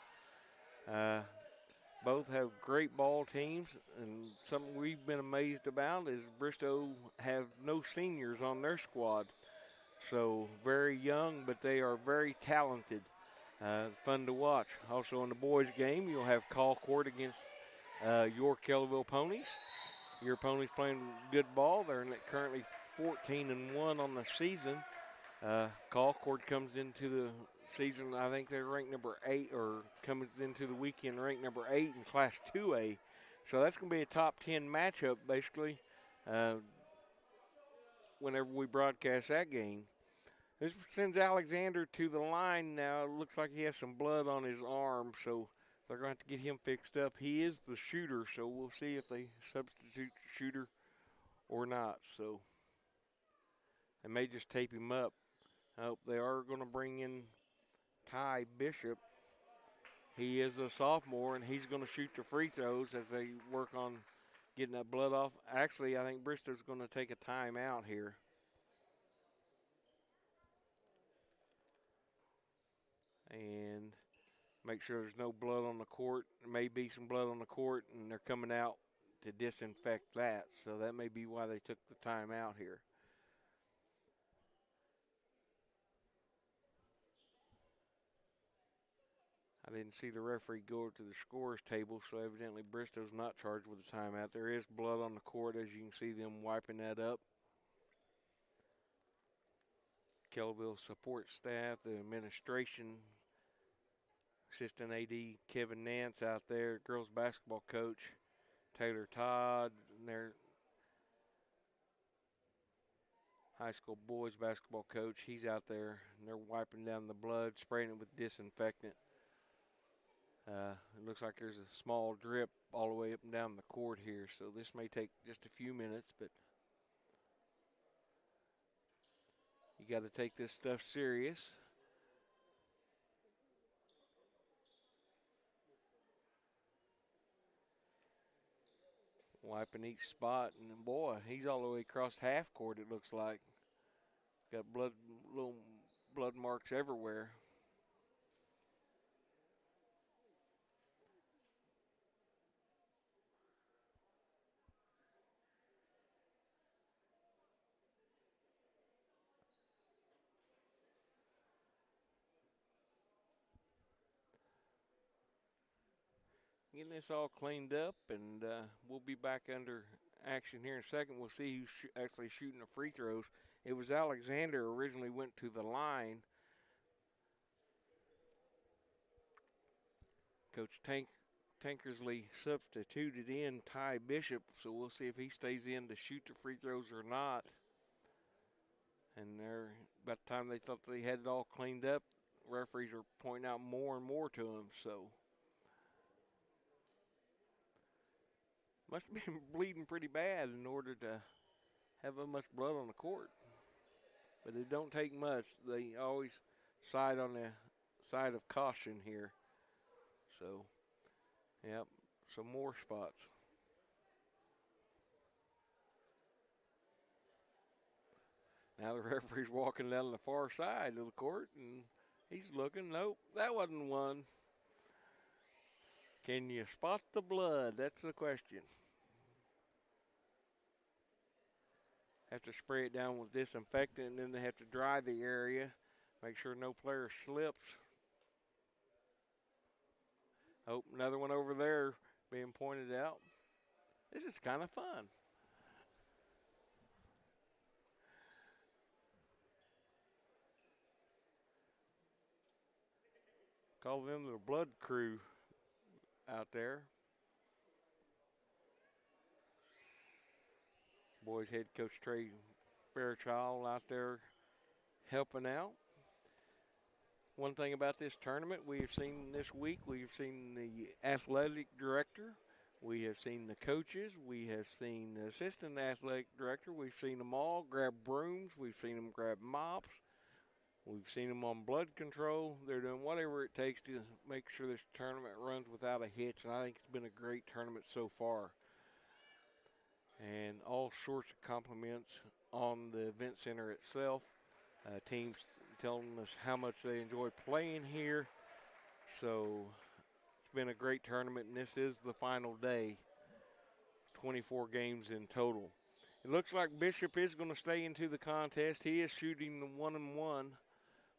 S1: Both have great ball teams, and something we've been amazed about is Bristow have no seniors on their squad. So very young, but they are very talented. Fun to watch. Also in the boys game, you'll have Colcord against your Kellyville Ponies. Your Ponies playing good ball. They're currently 14-1 on the season. Colcord comes into the season, I think they're ranked number 8, or comes into the weekend ranked number 8 in Class 2A. So that's going to be a top 10 matchup, basically, whenever we broadcast that game. This sends Alexander to the line now. It looks like he has some blood on his arm, so they're going to have to get him fixed up. He is the shooter, so we'll see if they substitute the shooter or not. So they may just tape him up. I hope they are going to bring in Ty Bishop. He is a sophomore, and he's going to shoot the free throws as they work on getting that blood off. Actually, I think Bristow's going to take a timeout here. And make sure there's no blood on the court. There may be some blood on the court, and they're coming out to disinfect that. So that may be why they took the timeout here. I didn't see the referee go to the scorer's table, so evidently Bristow's not charged with a timeout. There is blood on the court, as you can see them wiping that up. Kellyville support staff, the administration, assistant AD Kevin Nance out there, girls basketball coach Taylor Todd, and their high school boys basketball coach. He's out there, and they're wiping down the blood, spraying it with disinfectant. It looks like there's a small drip all the way up and down the court here, so this may take just a few minutes, but you got to take this stuff serious. Wiping each spot, and boy, he's all the way across half court, it looks like. Got little blood marks everywhere. Getting this all cleaned up, and we'll be back under action here in a second. We'll see who's actually shooting the free throws. It was Alexander originally went to the line. Coach Tankersley substituted in Ty Bishop, so we'll see if he stays in to shoot the free throws or not. And they're, about the time they thought they had it all cleaned up, referees are pointing out more and more to him, so. Must have been bleeding pretty bad in order to have that much blood on the court. But it don't take much. They always side on the side of caution here. So, yep, some more spots. Now the referee's walking down the far side of the court, and he's looking. Nope, that wasn't one. Can you spot the blood? That's the question. Have to spray it down with disinfectant, and then they have to dry the area. Make sure no player slips. Oh, another one over there being pointed out. This is kind of fun. Call them the blood crew out there. Boys head coach Trey Fairchild out there helping out. One thing about this tournament we have seen this week, we've seen the athletic director, we have seen the coaches, we have seen the assistant athletic director, we've seen them all grab brooms, we've seen them grab mops, we've seen them on blood control. They're doing whatever it takes to make sure this tournament runs without a hitch, and I think it's been a great tournament so far. And all sorts of compliments on the event center itself. Teams telling us how much they enjoy playing here. So it's been a great tournament, and this is the final day. 24 games in total. It looks like Bishop is going to stay into the contest. He is shooting the 1-1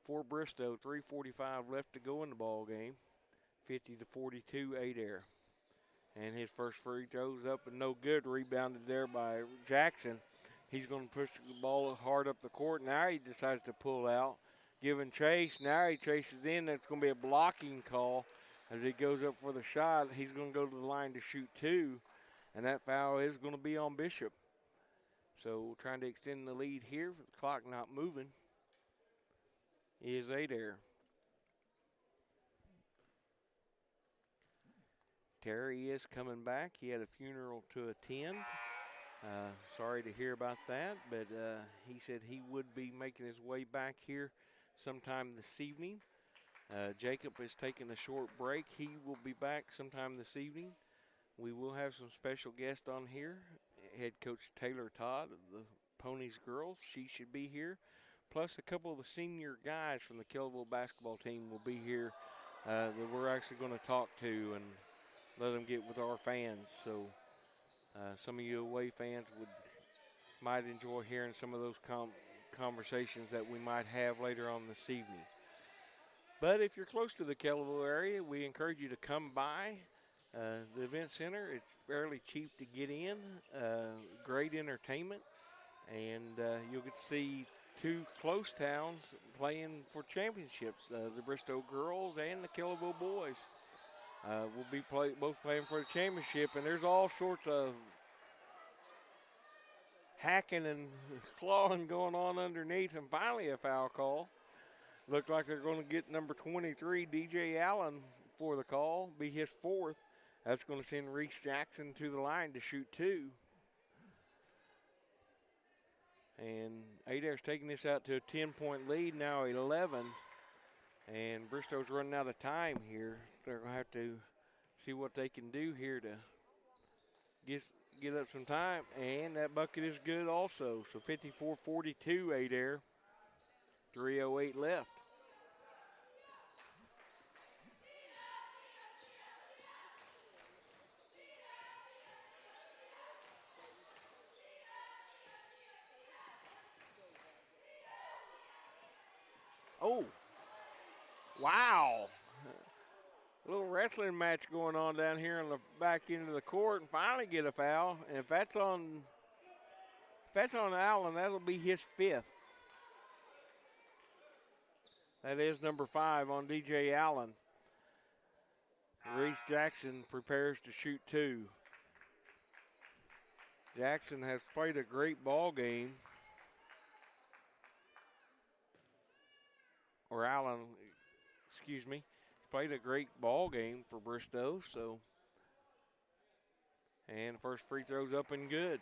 S1: for Bristow. 3:45 left to go in the ball game. 50-42, Adair. And his first free throw's up and no good. Rebounded there by Jackson. He's going to push the ball hard up the court. Now he decides to pull out, giving chase. Now he chases in. That's going to be a blocking call as he goes up for the shot. He's going to go to the line to shoot two, and that foul is going to be on Bishop. So trying to extend the lead here, with the clock not moving, is Adair. Terry is coming back. He had a funeral to attend. Sorry to hear about that, but he said he would be making his way back here sometime this evening. Jacob is taking a short break. He will be back sometime this evening. We will have some special guests on here. Head coach Taylor Todd of the Ponies girls. She should be here. Plus a couple of the senior guys from the Kellyville basketball team will be here that we're actually going to talk to and let them get with our fans. So some of you away fans might enjoy hearing some of those conversations that we might have later on this evening. But if you're close to the Kellyville area, we encourage you to come by the event center. It's fairly cheap to get in, great entertainment, and you'll get to see two close towns playing for championships, the Bristow girls and the Kellyville boys. We'll be both playing for the championship, and there's all sorts of hacking and clawing going on underneath, and finally a foul call. Looked like they're going to get number 23, DJ Allen, for the call, be his fourth. That's going to send Reese Jackson to the line to shoot two. And Adair's taking this out to a 10-point lead, now 11. And Bristow's running out of time here. They're going to have to see what they can do here to get up some time. And that bucket is good also. So 54-42, Adair. 3:08 left. Oh, wow. A little wrestling match going on down here on the back end of the court, and finally get a foul. And if that's on Allen, that'll be his fifth. That is number 5 on DJ Allen. Reese Jackson prepares to shoot two. Jackson has played a great ball game. Or Allen, excuse me, played a great ball game for Bristow. So, and the first free throw's up and good.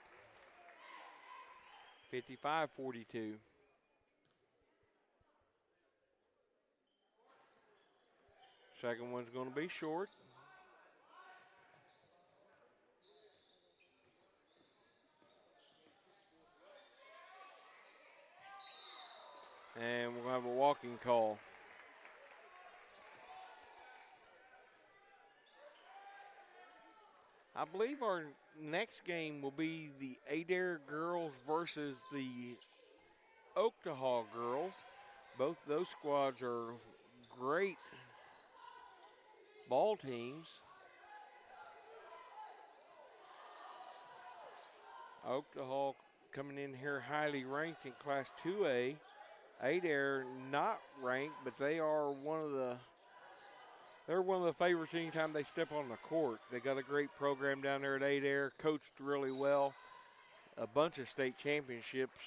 S1: 55-42. Second one's going to be short. And we'll have a walking call. I believe our next game will be the Adair girls versus the Oklahoma girls. Both those squads are great ball teams. Oklahoma coming in here highly ranked in Class 2A. Adair not ranked, but they are they're one of the favorites anytime they step on the court. They got a great program down there at Adair, coached really well. A bunch of state championships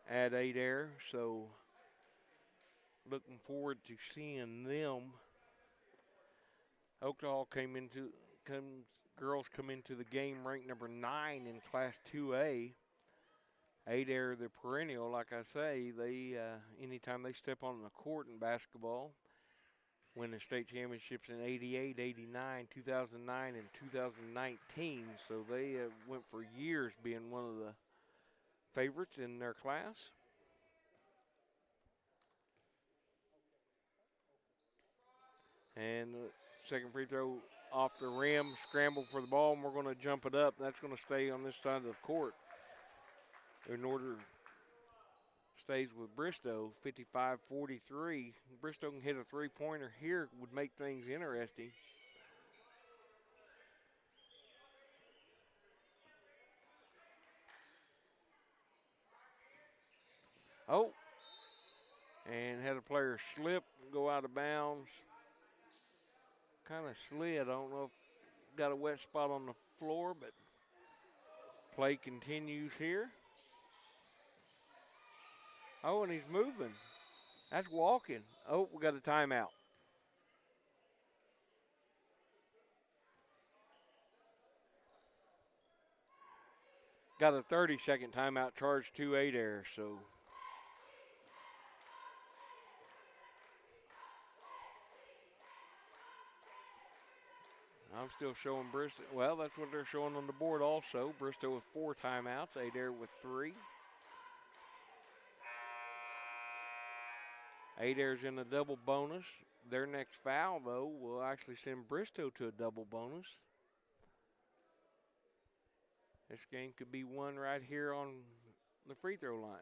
S1: at Adair, so looking forward to seeing them. Oklahoma girls come into the game ranked number 9 in Class 2A. Adair, the perennial, like I say, they anytime they step on the court in basketball, winning state championships in 88, 89, 2009, and 2019. So they went for years being one of the favorites in their class. And second free throw off the rim, scramble for the ball, and we're going to jump it up. That's going to stay on this side of the court. In order stays with Bristow, 55-43. Bristow can hit a three-pointer here, would make things interesting. Oh, and had a player slip, go out of bounds. Kind of slid. I don't know if got a wet spot on the floor, but play continues here. Oh, and he's moving. That's walking. Oh, we got a timeout. Got a 30-second timeout charged to Adair, so. I'm still showing Bristow. Well, that's what they're showing on the board also. Bristow with 4 timeouts, Adair with 3. Adair's in a double bonus. Their next foul, though, will actually send Bristow to a double bonus. This game could be won right here on the free throw line.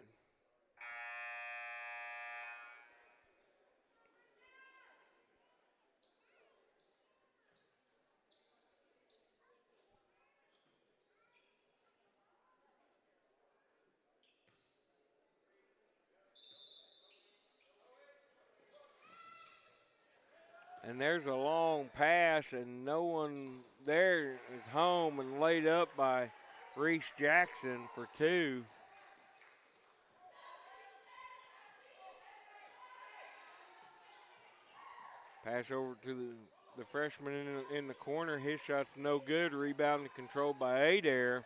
S1: And there's a long pass, and no one there is home and laid up by Reese Jackson for 2. Pass over to the freshman in the corner. His shot's no good. Rebound and controlled by Adair.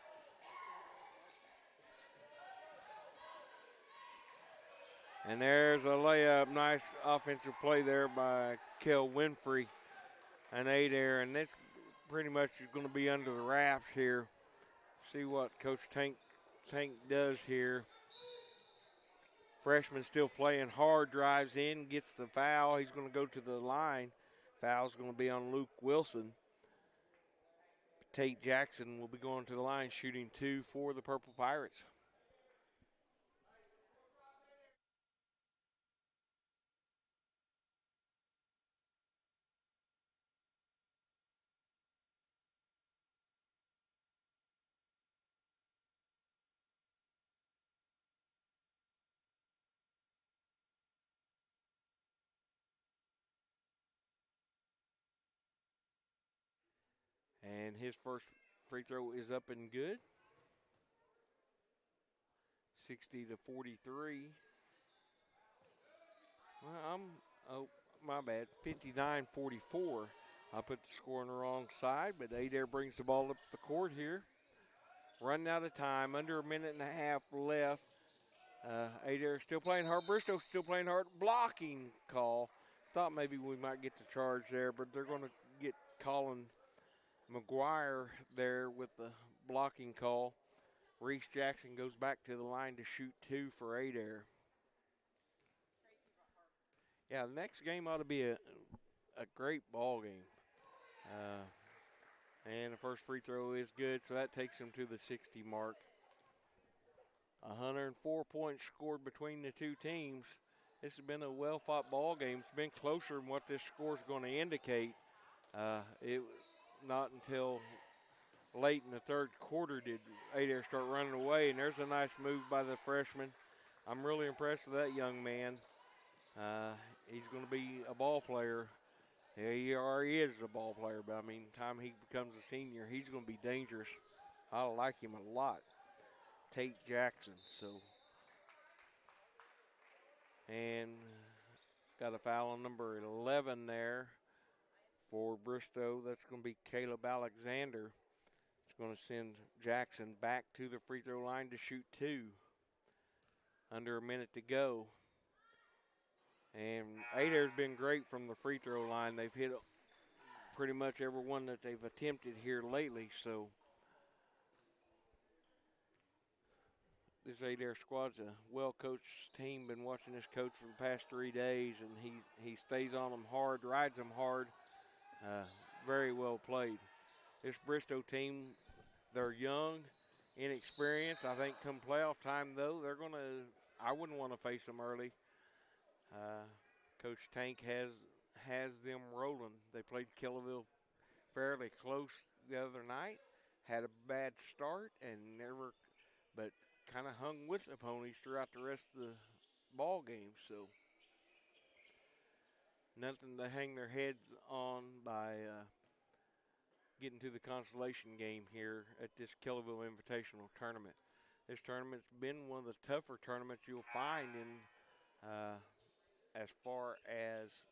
S1: And there's a layup. Nice offensive play there by Kel Winfrey and Adair. And this pretty much is going to be under the wraps here. See what Coach Tank does here. Freshman still playing hard, drives in, gets the foul. He's going to go to the line. Foul's going to be on Luke Wilson. Tate Jackson will be going to the line, shooting 2 for the Purple Pirates. And his first free throw is up and good. 60-43. Well, oh, my bad. 59-44. I put the score on the wrong side, but Adair brings the ball up the court here. Running out of time, under a minute and a half left. Adair still playing hard. Bristow still playing hard. Blocking call. Thought maybe we might get the charge there, but they're going to get Colin McGuire there with the blocking call. Reese Jackson goes back to the line to shoot 2 for Adair. Yeah, the next game ought to be a great ball game. And the first free throw is good, so that takes him to the 60 mark. 104 points scored between the two teams. This has been a well-fought ball game. It's been closer than what this score is going to indicate. It not until late in the third quarter did Adair start running away, and there's a nice move by the freshman. I'm really impressed with that young man. He's going to be a ball player. Yeah, he already is a ball player, but I mean, time he becomes a senior, he's going to be dangerous. I like him a lot. Tate Jackson, so. And got a foul on number 11 there for Bristow. That's going to be Caleb Alexander. It's going to send Jackson back to the free throw line to shoot two. Under a minute to go. And Adair's been great from the free throw line. They've hit pretty much every one that they've attempted here lately. So this Adair squad's a well-coached team. Been watching this coach for the past 3 days, and he stays on them hard, rides them hard. Very well played. This Bristow team, they're young, inexperienced. I think come playoff time, though, I wouldn't want to face them early. Coach Tank has them rolling. They played Kellyville fairly close the other night. Had a bad start but kind of hung with the ponies throughout the rest of the ball game. So nothing to hang their heads on by getting to the consolation game here at this Kellyville Invitational Tournament. This tournament's been one of the tougher tournaments you'll find in as far as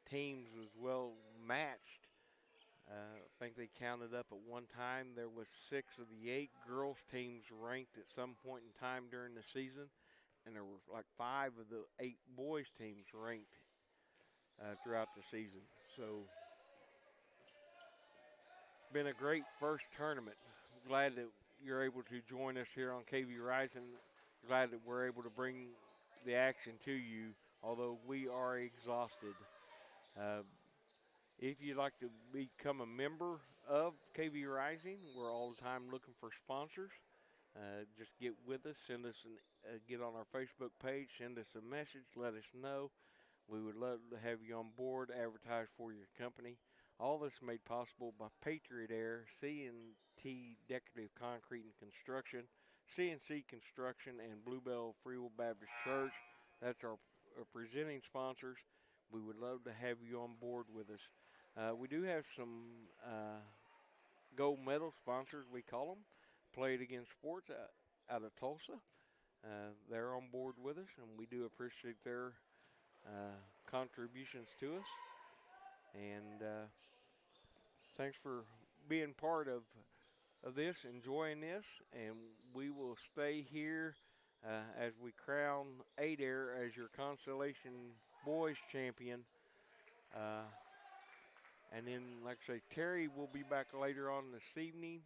S1: teams was well matched. I think they counted up at one time there was 6 of the 8 girls teams ranked at some point in time during the season, and there were like 5 of the 8 boys teams ranked throughout the season. So been a great first tournament. Glad that you're able to join us here on KVrising. Glad that we're able to bring the action to you, although we are exhausted. If you'd like to become a member of KVrising, we're all the time looking for sponsors. Just get with us, get on our Facebook page, send us a message, let us know. We would love to have you on board, advertise for your company. All this made possible by Patriot Air, C&T Decorative Concrete and Construction, CNC Construction, and Bluebell Free Will Baptist Church. That's our presenting sponsors. We would love to have you on board with us. We do have some gold medal sponsors, we call them. Play It Again Sports out of Tulsa. They're on board with us, and we do appreciate their contributions to us. And thanks for being part of this, enjoying this, and we will stay here as we crown Adair as your Constellation Boys Champion. And then, like I say, Terry will be back later on this evening,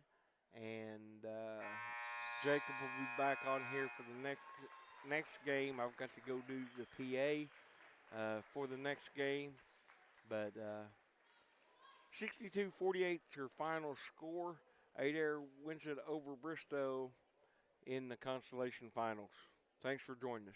S1: and Jacob will be back on here for the next game. I've got to go do the PA for the next game, but 62-48 is your final score. Adair wins it over Bristow in the Constellation Finals. Thanks for joining us.